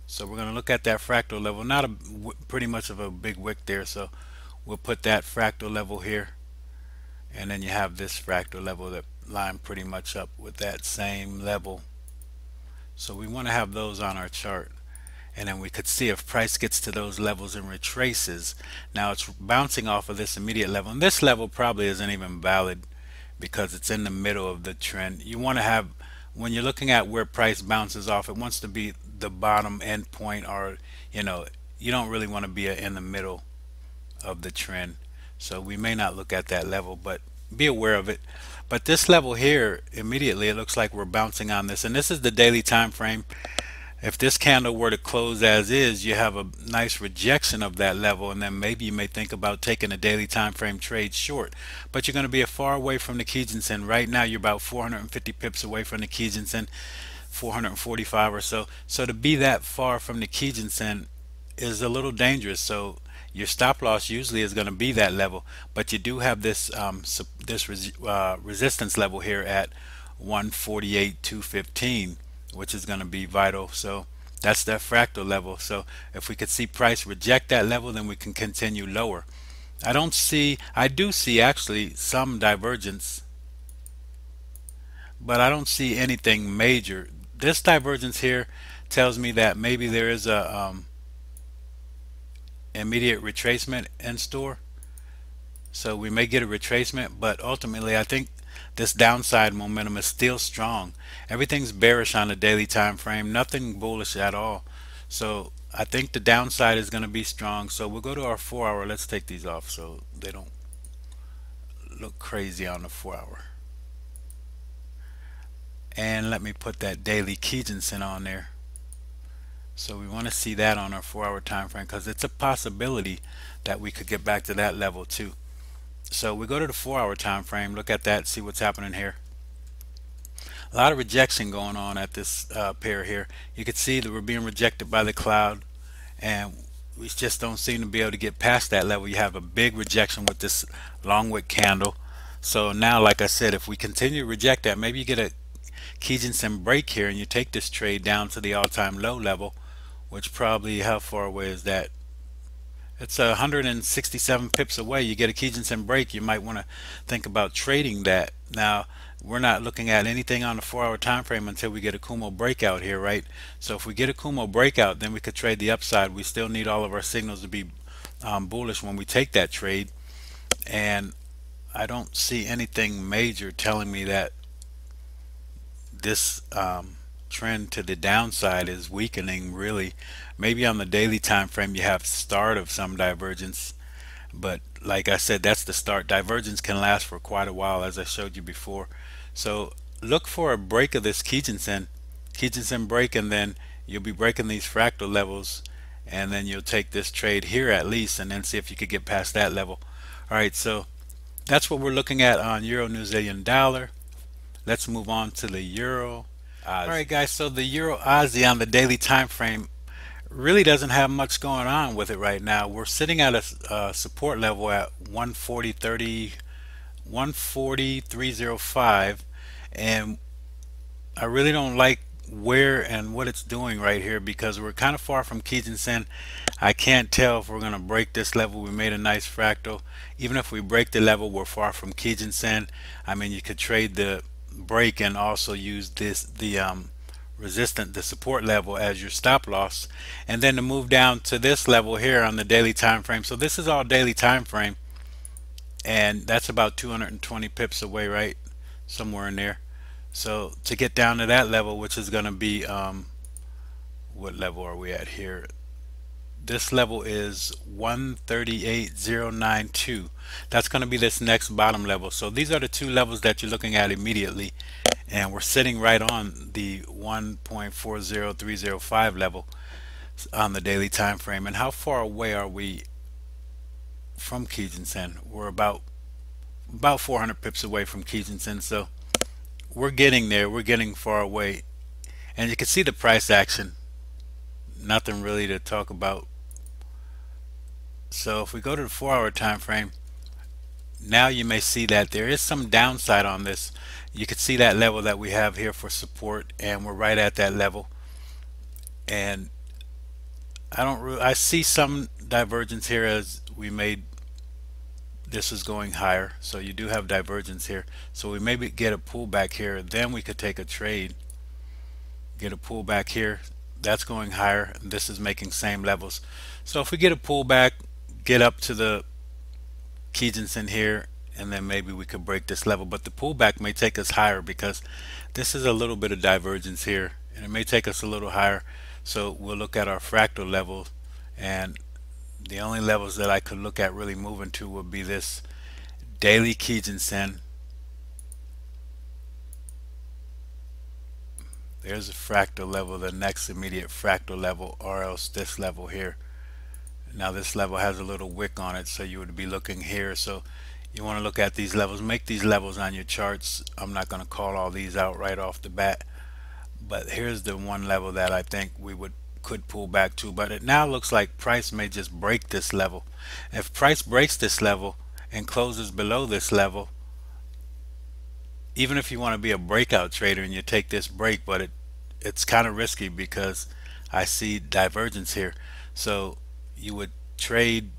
So we're going to look at that fractal level. Not a pretty much of a big wick there, so we'll put that fractal level here, and then you have this fractal level that line pretty much up with that same level. So we want to have those on our chart, and then we could see if price gets to those levels and retraces. Now it's bouncing off of this immediate level, and this level probably isn't even valid because it's in the middle of the trend. You want to have, when you're looking at where price bounces off, it wants to be the bottom end point, or you know, you don't really want to be in the middle of the trend. So we may not look at that level, but be aware of it. But this level here, immediately it looks like we're bouncing on this, and this is the daily time frame. If this candle were to close as is, you have a nice rejection of that level, and then maybe you may think about taking a daily time frame trade short. But you're going to be far away from the Kijinsen. Right now you're about 450 pips away from the Kijinsen, 445 or so. So to be that far from the Kijinsen is a little dangerous. So your stop loss usually is going to be that level, but you do have this resistance level here at 148,215, which is going to be vital. So that's that fractal level. So if we could see price reject that level, then we can continue lower. I do see actually some divergence, but I don't see anything major. This divergence here tells me that maybe there is a immediate retracement in store. So we may get a retracement, but ultimately I think this downside momentum is still strong. Everything's bearish on the daily time frame, nothing bullish at all. So I think the downside is going to be strong. So we'll go to our 4 hour. Let's take these off so they don't look crazy on the 4 hour. And let me put that daily Kijinsen on there. So we want to see that on our 4 hour time frame, because it's a possibility that we could get back to that level too. So we go to the 4 hour time frame, look at that, see what's happening here. A lot of rejection going on at this pair here. You can see that we're being rejected by the cloud, and we just don't seem to be able to get past that level. You have a big rejection with this long wick candle. So now, like I said, if we continue to reject that, maybe you get a Kijinsen break here and you take this trade down to the all-time low level, which probably, how far away is that? It's 167 pips away. You get a Kijinsen break, you might want to think about trading that. Now we're not looking at anything on the 4 hour time frame until we get a Kumo breakout here, right? So if we get a Kumo breakout, then we could trade the upside. We still need all of our signals to be bullish when we take that trade, and I don't see anything major telling me that this trend to the downside is weakening really. Maybe on the daily time frame you have start of some divergence, but like I said, that's the start. Divergence can last for quite a while, as I showed you before. So look for a break of this Kijinsen break, and then you'll be breaking these fractal levels, and then you'll take this trade here at least, and then see if you could get past that level. All right, so that's what we're looking at on Euro New Zealand dollar. Let's move on to the Euro Aussie. All right, guys, so the Euro Aussie on the daily time frame really doesn't have much going on with it right now. We're sitting at a support level at 140.305, and I really don't like where and what it's doing right here, because we're kind of far from Kijinsen. I can't tell if we're going to break this level. We made a nice fractal. Even if we break the level, we're far from Kijinsen. I mean, you could trade the break and also use the support level as your stop loss, and then to move down to this level here on the daily time frame. So this is all daily time frame, and that's about 220 pips away, right, somewhere in there. So to get down to that level, which is going to be what level are we at here? This level is 138.092. That's going to be this next bottom level. So these are the two levels that you're looking at immediately, and we're sitting right on the 1.40305 level on the daily time frame. And how far away are we from Kijinsen? We're about 400 pips away from Kijinsen. So we're getting there. We're getting far away, and you can see the price action. Nothing really to talk about. So if we go to the 4 hour time frame, now you may see that there is some downside on this. You can see that level that we have here for support, and we're right at that level. And I see some divergence here, as we made this is going higher. So you do have divergence here. So we maybe get a pullback here, then we could take a trade. Get a pullback here, that's going higher, and this is making same levels. So if we get a pullback, get up to the Kijinsen here, and then maybe we could break this level. But the pullback may take us higher because this is a little bit of divergence here, and it may take us a little higher. So we'll look at our fractal level, and the only levels that I could look at really moving to would be this daily Kijinsen. There's a fractal level, the next immediate fractal level, or else this level here. Now this level has a little wick on it, so you would be looking here. So you want to look at these levels, make these levels on your charts. I'm not going to call all these out right off the bat, but here's the one level that I think we could pull back to. But it now looks like price may just break this level. If price breaks this level and closes below this level, even if you want to be a breakout trader and you take this break, but it's kind of risky because I see divergence here. So you would trade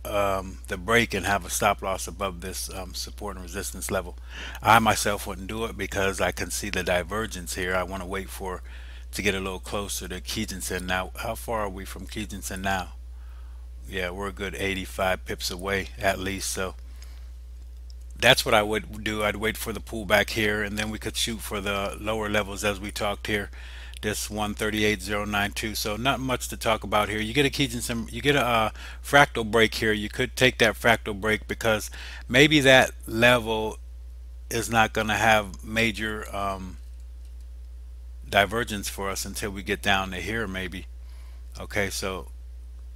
the break and have a stop loss above this support and resistance level. I myself wouldn't do it because I can see the divergence here. I want to wait for to get a little closer to Kijinsen. Now, how far are we from Kijinsen now? Yeah, we're a good 85 pips away at least. So that's what I would do. I'd wait for the pullback here, and then we could shoot for the lower levels as we talked here. This 138.092. So not much to talk about here. You get a Kijinsen, you get a fractal break here. You could take that fractal break because maybe that level is not going to have major divergence for us until we get down to here maybe. Okay, so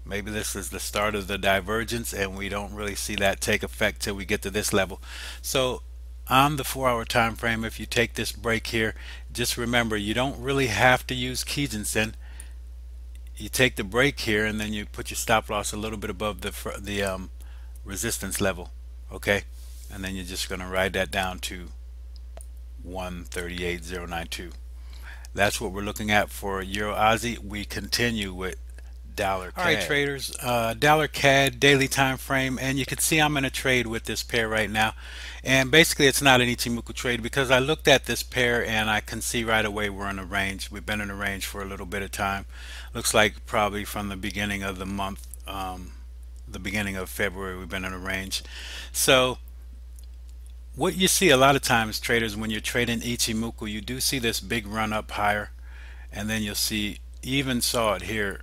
maybe this is the start of the divergence and we don't really see that take effect till we get to this level. So on the 4-hour time frame, if you take this break here, just remember you don't really have to use Kijinsen. You take the break here and then you put your stop loss a little bit above the resistance level, okay, and then you're just going to ride that down to 138.092. That's what we're looking at for Euro Aussie. We continue with dollar CAD. All right, traders, dollar CAD daily time frame, and you can see I'm in a trade with this pair right now. And basically it's not an Ichimoku trade because I looked at this pair and I can see right away we're in a range. We've been in a range for a little bit of time. Looks like probably from the beginning of the month, the beginning of February, we've been in a range. So what you see a lot of times, traders, when you're trading Ichimoku, you do see this big run up higher, and then you'll see, even saw it here,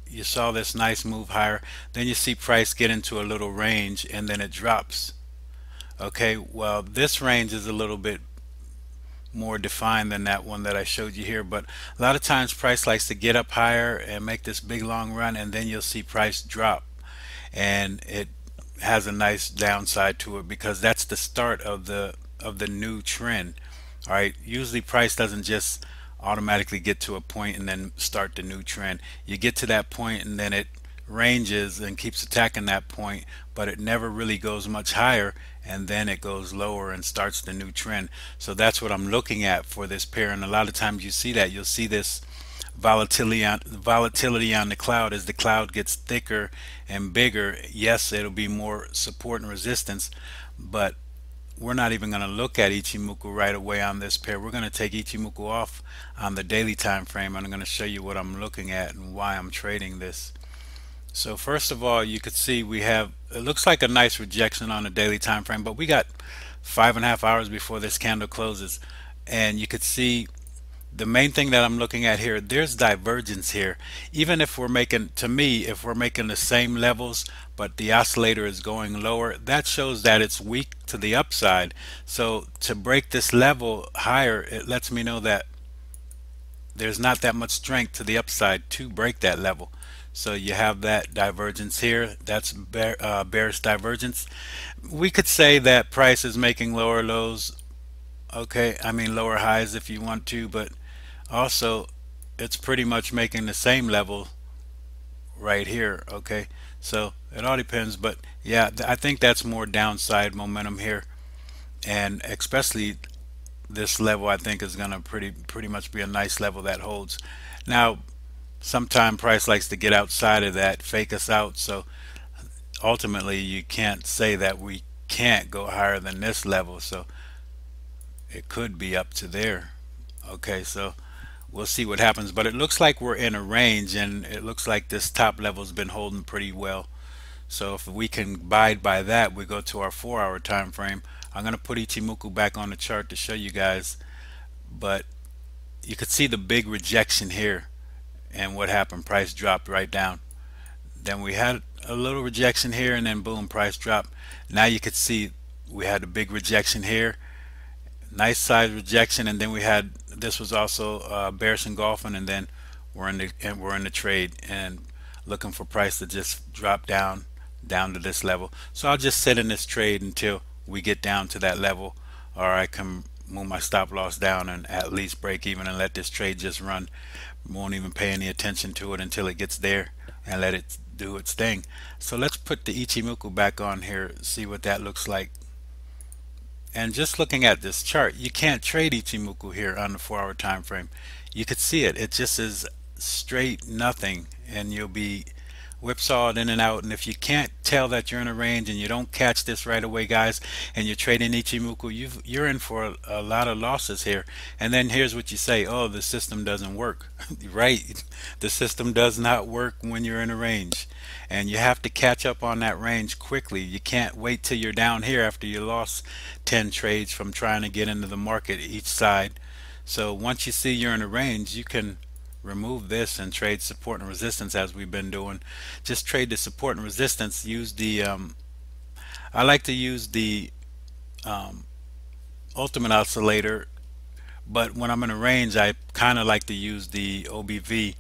you saw this nice move higher, then you see price get into a little range and then it drops. Okay, well this range is a little bit more defined than that one that I showed you here, but a lot of times price likes to get up higher and make this big long run, and then you'll see price drop, and it has a nice downside to it because that's the start of the new trend. All right, usually price doesn't just automatically get to a point and then start the new trend. You get to that point and then it ranges and keeps attacking that point, but it never really goes much higher, and then it goes lower and starts the new trend. So that's what I'm looking at for this pair, and a lot of times you see that. You'll see this volatility on the cloud. As the cloud gets thicker and bigger, yes, it'll be more support and resistance, but we're not even going to look at Ichimoku right away on this pair. We're going to take Ichimoku off on the daily time frame, and I'm going to show you what I'm looking at and why I'm trading this. So first of all, you could see we have, it looks like a nice rejection on the daily time frame, but we got 5.5 hours before this candle closes, and you could see the main thing that I'm looking at here, there's divergence here. Even if we're making, to me, if we're making the same levels but the oscillator is going lower, that shows that it's weak to the upside. So to break this level higher, it lets me know that there's not that much strength to the upside to break that level. So you have that divergence here. That's bearish divergence. We could say that price is making lower lows, okay, I mean lower highs if you want to, but also it's pretty much making the same level right here. Okay, so it all depends, but yeah, I think that's more downside momentum here, and especially this level I think is gonna pretty much be a nice level that holds. Now sometime price likes to get outside of that, fake us out, so ultimately you can't say that we can't go higher than this level, so it could be up to there. Okay, so we'll see what happens, but it looks like we're in a range, and it looks like this top level's been holding pretty well. So if we can abide by that, we go to our 4 hour time frame. I'm going to put Ichimoku back on the chart to show you guys, but you could see the big rejection here, and what happened, price dropped right down. Then we had a little rejection here, and then boom, price dropped. Now you could see we had a big rejection here, nice size rejection, and then we had, this was also bearish engulfing, and then we're in the trade and looking for price to just drop down to this level. So I'll just sit in this trade until we get down to that level, or I can move my stop loss down and at least break even and let this trade just run. Won't even pay any attention to it until it gets there and let it do its thing. So let's put the Ichimoku back on here, see what that looks like. And just looking at this chart, you can't trade Ichimoku here on the 4 hour time frame. You could see it just is straight nothing, and you'll be whipsawed in and out. And if you can't tell that you're in a range and you don't catch this right away, guys, and you're trading Ichimoku, you're in for a lot of losses here. And then here's what you say: oh, the system doesn't work. Right, the system does not work when you're in a range, and you have to catch up on that range quickly. You can't wait till you're down here after you lost 10 trades from trying to get into the market each side. So once you see you're in a range, you can remove this and trade support and resistance, as we've been doing. Just trade the support and resistance. Use the I like to use the ultimate oscillator, but when I'm in a range, I kind of like to use the OBV,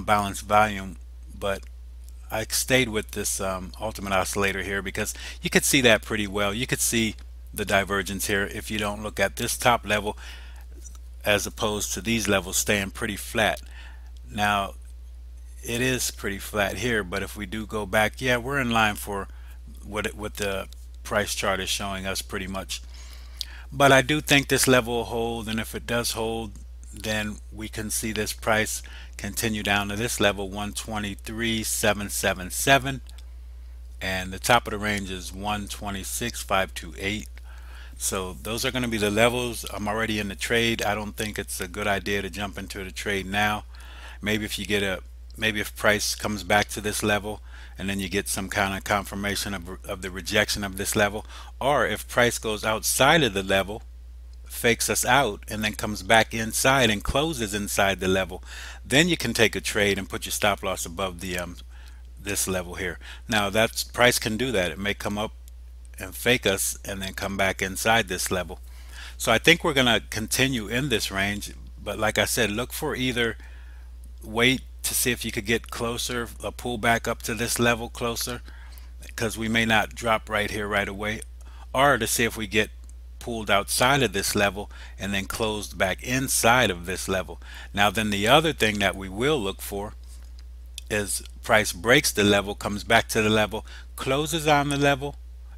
balanced volume. But I stayed with this ultimate oscillator here because you could see that pretty well. You could see the divergence here if you don't look at this top level, as opposed to these levels staying pretty flat. Now it is pretty flat here, but if we do go back, yeah, we're in line for what the price chart is showing us pretty much. But I do think this level will hold, and if it does hold, then we can see this price continue down to this level, 123,777, and the top of the range is 126,528. So those are going to be the levels. I'm already in the trade. I don't think it's a good idea to jump into the trade now. Maybe if you get maybe if price comes back to this level and then you get some kind of confirmation of the rejection of this level, or if price goes outside of the level, fakes us out, and then comes back inside and closes inside the level, then you can take a trade and put your stop loss above the this level here. Now that's, price can do that. It may come up and fake us and then come back inside this level. So I think we're going to continue in this range, but like I said, look for either wait to see if you could get closer, a pull back up to this level closer, because we may not drop right here right away, or to see if we get pulled outside of this level and then closed back inside of this level. Now then, the other thing that we will look for is price breaks the level, comes back to the level, closes on the level,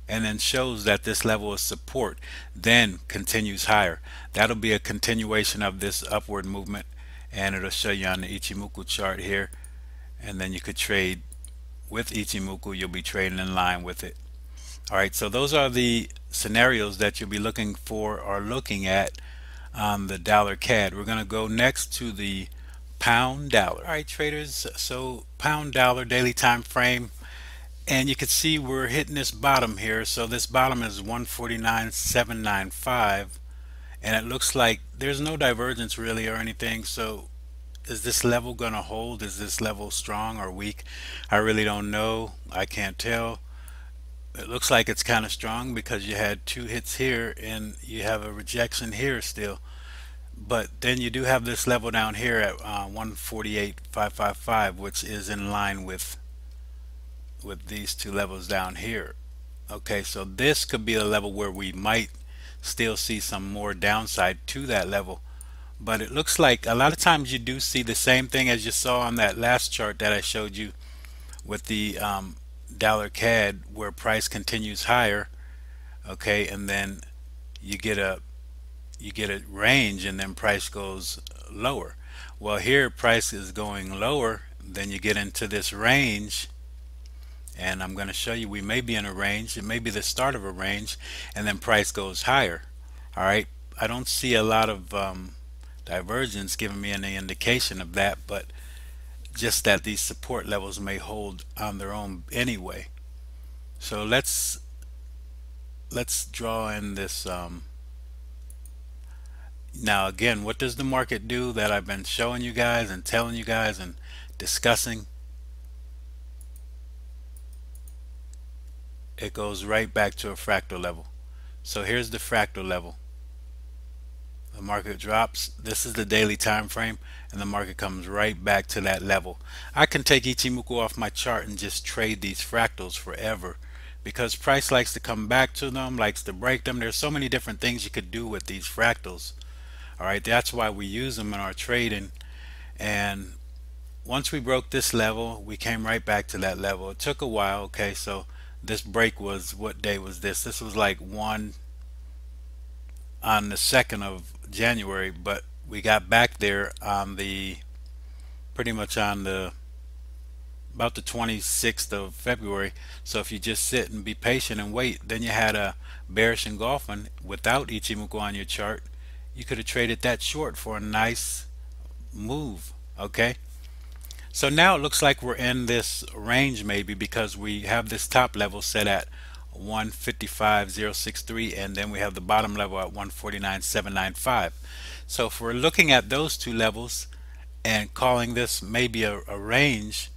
and then shows that this level is support, then continues higher. That'll be a continuation of this upward movement, and it'll show you on the Ichimoku chart here, and then you could trade with Ichimoku. You'll be trading in line with it. Alright, so those are the scenarios that you'll be looking for or looking at on the dollar CAD. We're going to go next to the pound dollar. Alright traders, so pound dollar daily time frame, and you can see we're hitting this bottom here. So this bottom is 149.795, and it looks like there's no divergence really or anything. So is this level going to hold? Is this level strong or weak? I really don't know. I can't tell. It looks like it's kind of strong because you had two hits here and you have a rejection here still. But then you do have this level down here at 148.555, which is in line with these two levels down here. Okay, so this could be a level where we might still see some more downside to that level. But it looks like a lot of times you do see the same thing as you saw on that last chart that I showed you with the dollar CAD, where price continues higher, okay, and then you get a range and then price goes lower. Well, here price is going lower, then you get into this range, and I'm going to show you we may be in a range. It may be the start of a range, and then price goes higher. All right, I don't see a lot of divergence giving me any indication of that, but just that these support levels may hold on their own anyway. So let's draw in this. Now again, what does the market do that I've been showing you guys and telling you guys and discussing? It goes right back to a fractal level. So here's the fractal level. The market drops. This is the daily time frame, and the market comes right back to that level. I can take Ichimoku off my chart and just trade these fractals forever because price likes to come back to them, likes to break them. There's so many different things you could do with these fractals. All right, that's why we use them in our trading. And once we broke this level, we came right back to that level. It took a while. Okay, so this break was, what day was this? This was like one on the 2nd of January, but we got back there on the pretty much on the about the 26th of February. So if you just sit and be patient and wait, then you had a bearish engulfing without Ichimoku on your chart. You could have traded that short for a nice move. Okay, so now it looks like we're in this range maybe because we have this top level set at 155.063 and then we have the bottom level at 149.795. So if we're looking at those two levels and calling this maybe a range,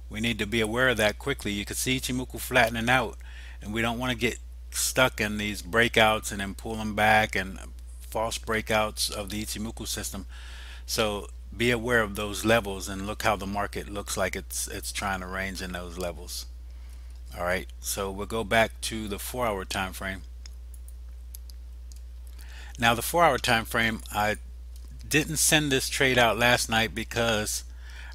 we need to be aware of that quickly. You can see Ichimoku flattening out, and we don't want to get stuck in these breakouts and then pull them back and false breakouts of the Ichimoku system. So be aware of those levels and look how the market looks like it's trying to range in those levels. All right, so we'll go back to the 4-hour time frame. Now the 4-hour time frame, I didn't send this trade out last night because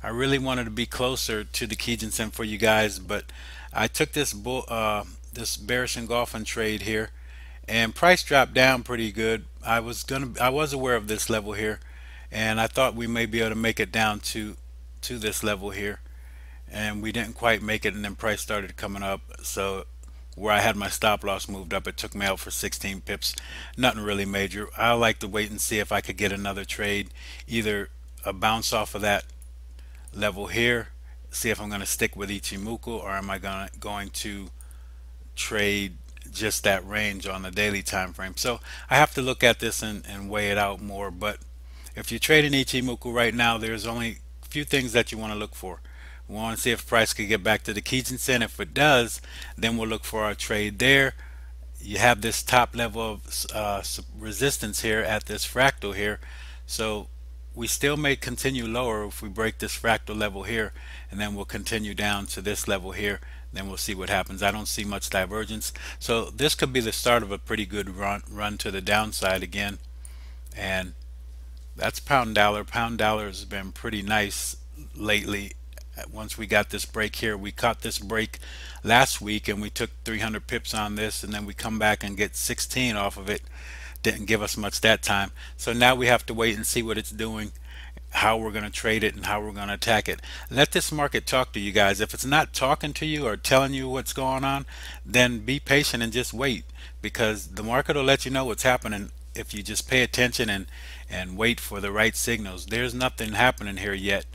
I really wanted to be closer to the Kijun-sen for you guys, but I took this this bearish engulfing trade here, and price dropped down pretty good. I was aware of this level here, and I thought we may be able to make it down to this level here, and we didn't quite make it, and then price started coming up. So where I had my stop loss moved up, it took me out for 16 pips. Nothing really major. I like to wait and see if I could get another trade, either a bounce off of that level here, see if I'm going to stick with Ichimoku, or am I going to trade just that range on the daily time frame. So I have to look at this and weigh it out more. But if you're trading Ichimoku right now, there's only a few things that you want to look for. We want to see if price could get back to the Kijun-sen. If it does, then we'll look for our trade there. You have this top level of resistance here at this fractal here. So we still may continue lower if we break this fractal level here, and then we'll continue down to this level here. Then we'll see what happens. I don't see much divergence. So this could be the start of a pretty good run to the downside again. And that's pound dollar. Pound dollar has been pretty nice lately. Once we got this break here, we caught this break last week and we took 300 pips on this, and then we come back and get 16 off of it. Didn't give us much that time. So now we have to wait and see what it's doing, how we're going to trade it, and how we're going to attack it. Let this market talk to you guys. If it's not talking to you or telling you what's going on, then be patient and just wait, because the market will let you know what's happening if you just pay attention and wait for the right signals. There's nothing happening here yet,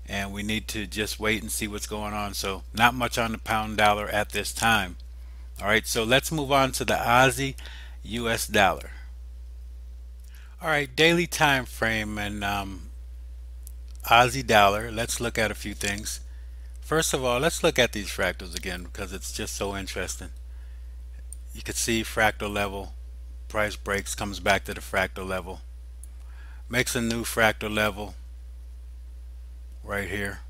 and we need to just wait and see what's going on. So not much on the pound dollar at this time. All right, so let's move on to the Aussie US dollar. All right, daily time frame and Aussie dollar. Let's look at a few things. First of all, let's look at these fractals again because it's just so interesting. You can see fractal level, price breaks, comes back to the fractal level, makes a new fractal level right here.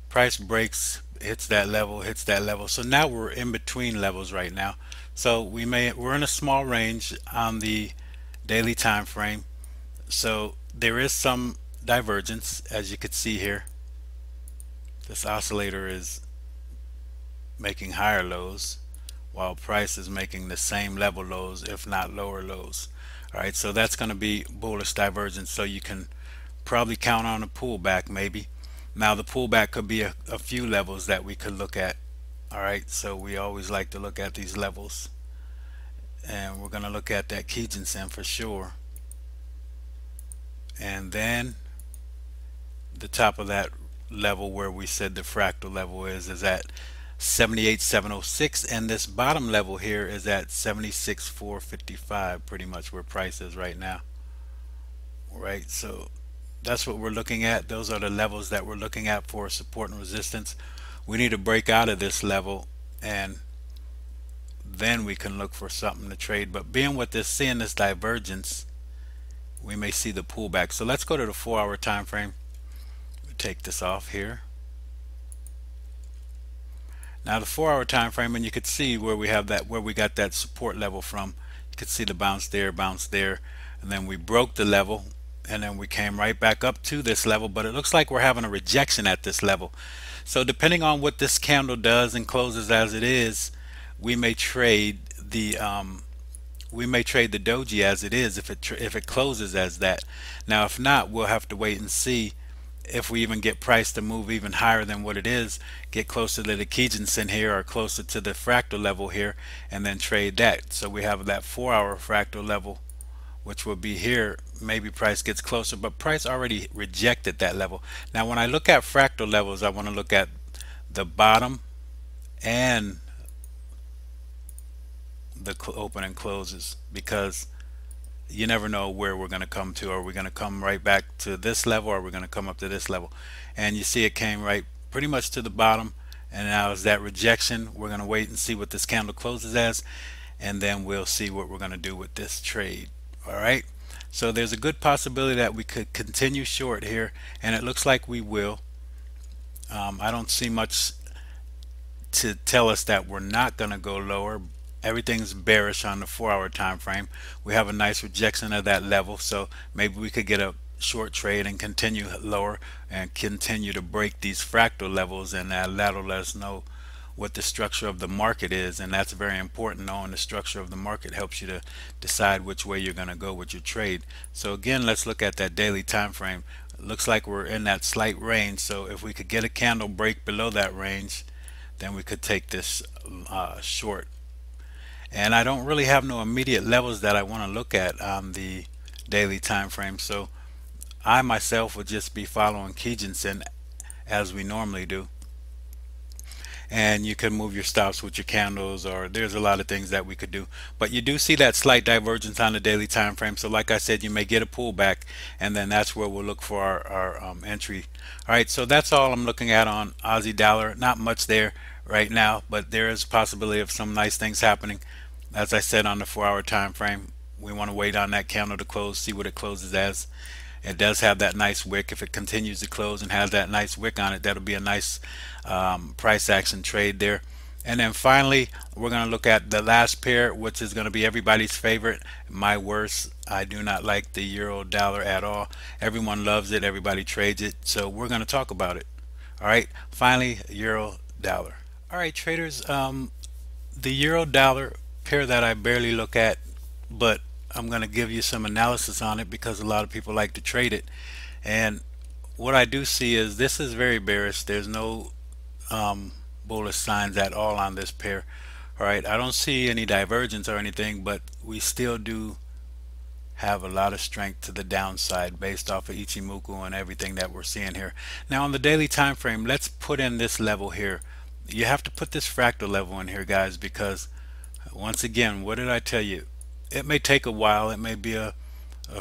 Price breaks, hits that level, hits that level. So now we're in between levels right now. So we're in a small range on the daily time frame. So there is some divergence, as you could see here. This oscillator is making higher lows while price is making the same level lows, if not lower lows. All right, so that's going to be bullish divergence. So you can probably count on a pullback maybe. Now the pullback could be a few levels that we could look at. All right, so we always like to look at these levels, and we're going to look at that Kijun-sen for sure. And then the top of that level where we said the fractal level is at 78,706, and this bottom level here is at 76,455, pretty much where price is right now. Right, so that's what we're looking at. Those are the levels that we're looking at for support and resistance. We need to break out of this level, and then we can look for something to trade. But being with this, seeing this divergence, we may see the pullback. So let's go to the 4-hour time frame. Take this off here. Now the 4-hour time frame, and you could see where we have that, where we got that support level from. You could see the bounce there, and then we broke the level, and then we came right back up to this level. But it looks like we're having a rejection at this level. So depending on what this candle does and closes as it is, we may trade the doji as it is if it closes as that. Now if not, we'll have to wait and see if we even get price to move even higher than what it is, get closer to the Kijinsen here or closer to the fractal level here, and then trade that. So we have that 4-hour fractal level, which will be here. Maybe price gets closer, but price already rejected that level. Now when I look at fractal levels, I want to look at the bottom and the open and closes, because you never know where we're going to come to. Are we going to come right back to this level, or are we going to come up to this level? And you see it came right pretty much to the bottom, and now is that rejection. We're going to wait and see what this candle closes as, and then we'll see what we're going to do with this trade. All right, so there's a good possibility that we could continue short here, and it looks like we will. I don't see much to tell us that we're not going to go lower. Everything's bearish on the 4-hour time frame. We have a nice rejection of that level, so maybe we could get a short trade and continue lower and continue to break these fractal levels, and that'll let us know what the structure of the market is, and that's very important. Knowing the structure of the market helps you to decide which way you're going to go with your trade. So again, let's look at that daily time frame. It looks like we're in that slight range, so if we could get a candle break below that range, then we could take this short. And I don't really have no immediate levels that I want to look at on the daily time frame, so I myself would just be following Kijinsen as we normally do. And you can move your stops with your candles, or there's a lot of things that we could do. But you do see that slight divergence on the daily time frame, so like I said, you may get a pullback, and then that's where we'll look for our entry. All right, so that's all I'm looking at on Aussie dollar. Not much there right now, but there is a possibility of some nice things happening. As I said, on the 4-hour time frame, we want to wait on that candle to close, see what it closes as. It does have that nice wick. If it continues to close and has that nice wick on it, that'll be a nice price action trade there. And then finally, we're going to look at the last pair, which is going to be everybody's favorite, my worst. I do not like the euro dollar at all. Everyone loves it, everybody trades it, so we're going to talk about it. All right, finally, euro dollar. All right, traders, the euro dollar pair that I barely look at, but I'm going to give you some analysis on it because a lot of people like to trade it. And what I do see is this is very bearish. There's no bullish signs at all on this pair. All right, I don't see any divergence or anything, but we still do have a lot of strength to the downside based off of Ichimoku and everything that we're seeing here. Now on the daily time frame, let's put in this level here. You have to put this fractal level in here, guys, because once again, what did I tell you? It may take a while, it may be a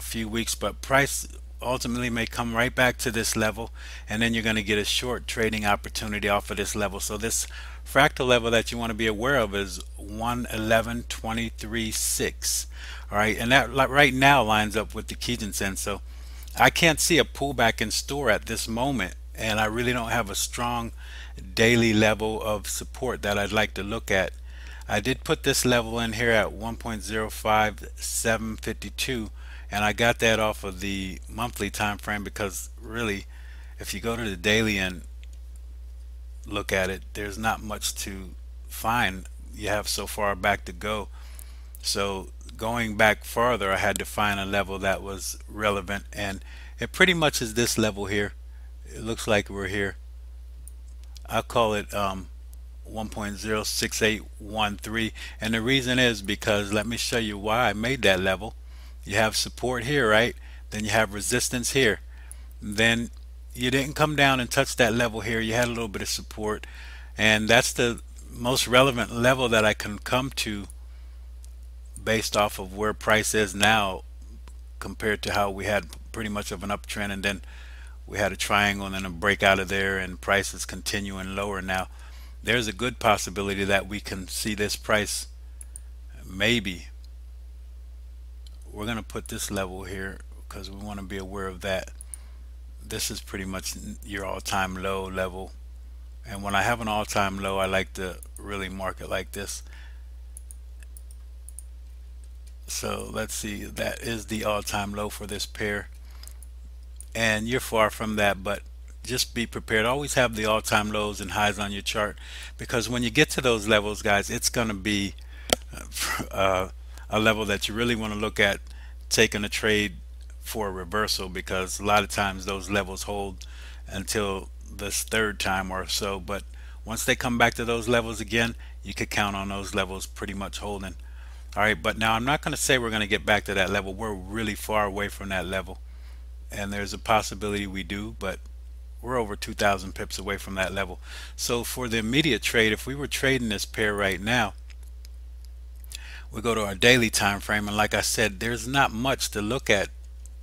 few weeks, but price ultimately may come right back to this level, and then you're going to get a short trading opportunity off of this level. So this fractal level that you want to be aware of is 111.23.6. all right, and that right now lines up with the Kijinsen. So I can't see a pullback in store at this moment, and I really don't have a strong daily level of support that I'd like to look at. I did put this level in here at 1.05752, and I got that off of the monthly time frame, because really if you go to the daily and look at it, there's not much to find. You have so far back to go, so going back farther I had to find a level that was relevant, and it pretty much is this level here. It looks like we're here. I'll call it 1.06813, and the reason is because, let me show you why I made that level. You have support here, right? Then you have resistance here. Then you didn't come down and touch that level here. You had a little bit of support, And that's the most relevant level that I can come to based off of where price is now compared to how we had pretty much of an uptrend, and then we had a triangle and then a break out of there, and price is continuing lower now. There's a good possibility that we can see this price, maybe we're going to put this level here because we want to be aware of that. This is pretty much your all-time low level, and when I have an all-time low, I like to really mark it like this. So let's see, that is the all-time low for this pair, and you're far from that, but just be prepared. Always have the all-time lows and highs on your chart, because when you get to those levels, guys, it's going to be uh, a level that you really want to look at taking a trade for a reversal, because a lot of times those levels hold until this third time or so, but once they come back to those levels again, you could count on those levels pretty much holding. All right, but now I'm not going to say we're going to get back to that level. We're really far away from that level, and there's a possibility we do, but we're over 2,000 pips away from that level. So for the immediate trade, if we were trading this pair right now, we go to our daily time frame, and like I said, there's not much to look at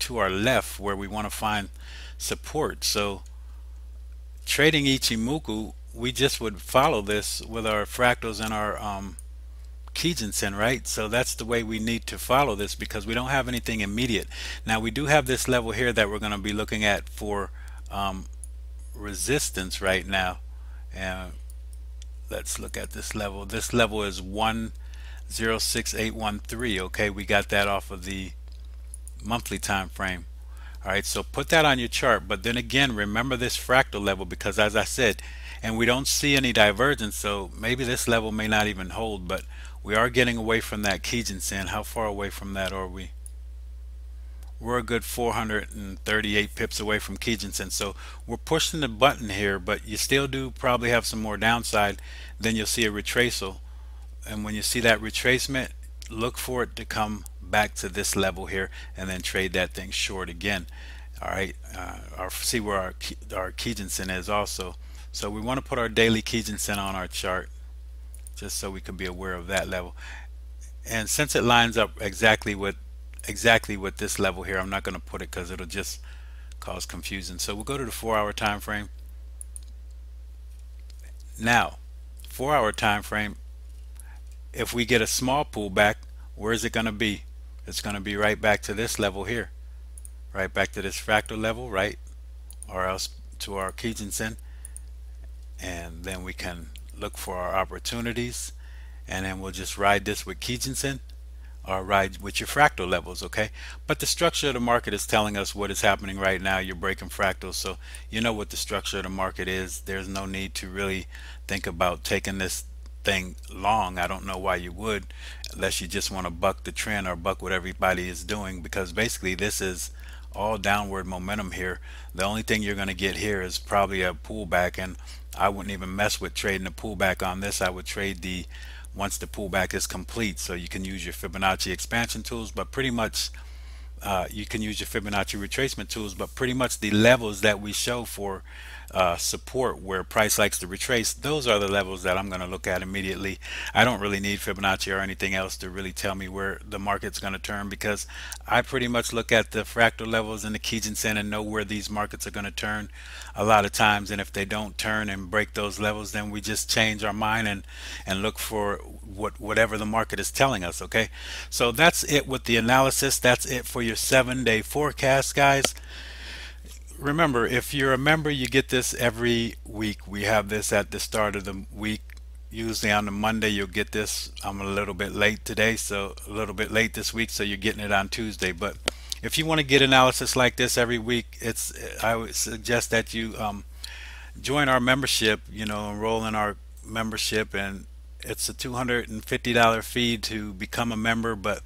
to our left where we want to find support. So trading Ichimoku, we just would follow this with our fractals and our Kijinsen, right? So that's the way we need to follow this, because we don't have anything immediate. Now we do have this level here that we're going to be looking at for resistance right now, and let's look at this level. This level is 106813. Okay, we got that off of the monthly time frame. All right, so put that on your chart, but then again, remember this fractal level, because as I said, and we don't see any divergence, so maybe this level may not even hold, but we are getting away from that Kijinsen. How far away from that are we? We're a good 438 pips away from Kijinsen, so we're pushing the button here, but you still do probably have some more downside. Then you'll see a retracement, and when you see that retracement, look for it to come back to this level here, and then trade that thing short again. All right, see where our Kijinsen is also. So we want to put our daily Kijinsen on our chart, just so we can be aware of that level. And since it lines up exactly with this level here, I'm not going to put it because it'll just cause confusion. So we'll go to the 4-hour time frame. Now, 4-hour time frame, if we get a small pullback, where is it going to be? It's going to be right back to this level here, right back to this fractal level, right, or else to our Kijinsen, and then we can look for our opportunities, and then we'll just ride this with Kijinsen or ride with your fractal levels. Okay, but the structure of the market is telling us what is happening right now. You're breaking fractals, so you know what the structure of the market is. There's no need to really think about taking this thing long. I don't know why you would, unless you just want to buck the trend or buck what everybody is doing, because basically this is all downward momentum here. The only thing you're going to get here is probably a pullback, and I wouldn't even mess with trading a pullback on this. I would trade the once the pullback is complete. So you can use your Fibonacci expansion tools, but pretty much you can use your Fibonacci retracement tools, but pretty much the levels that we show for support where price likes to retrace, those are the levels that I'm going to look at immediately. I don't really need Fibonacci or anything else to really tell me where the market's going to turn, because I pretty much look at the fractal levels and the Kijinsen and know where these markets are going to turn a lot of times. And if they don't turn and break those levels, then we just change our mind and look for whatever the market is telling us. Okay, so that's it with the analysis. That's it for your 7-day forecast, guys. Remember, if you're a member, you get this every week. We have this at the start of the week. Usually on the Monday you'll get this. I'm a little bit late today, so a little bit late this week, so you're getting it on Tuesday. But if you want to get analysis like this every week, I would suggest that you join our membership, enroll in our membership, and it's a $250 fee to become a member. But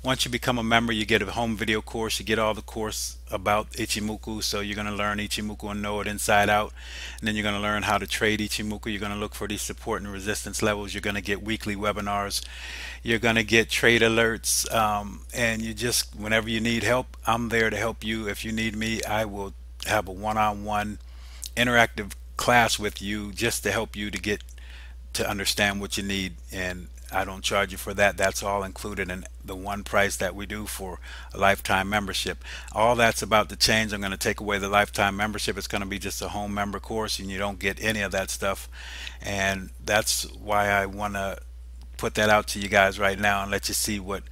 once you become a member, you get a home video course. You get all the course about Ichimoku, so you're going to learn Ichimoku and know it inside out. And then you're going to learn how to trade Ichimoku. You're going to look for these support and resistance levels. You're going to get weekly webinars. You're going to get trade alerts. And you just, whenever you need help, I'm there to help you. If you need me, I will have a one-on-one interactive class with you just to help you to get to understand what you need, and I don't charge you for that. That's all included in the one price that we do for a lifetime membership. All that's about to change. I'm going to take away the lifetime membership. It's going to be just a home member course, and you don't get any of that stuff. And that's why I want to put that out to you guys right now and let you see what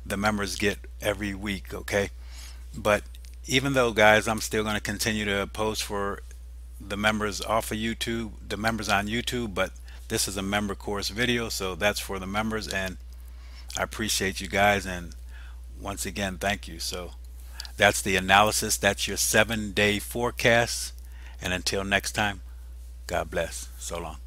the members get every week, okay? But even though, guys, I'm still going to continue to post for the members off of YouTube, the members on YouTube, but this is a member course video, so that's for the members, and I appreciate you guys, and once again, thank you. So that's the analysis. That's your 7-day forecast, and until next time, God bless. So long.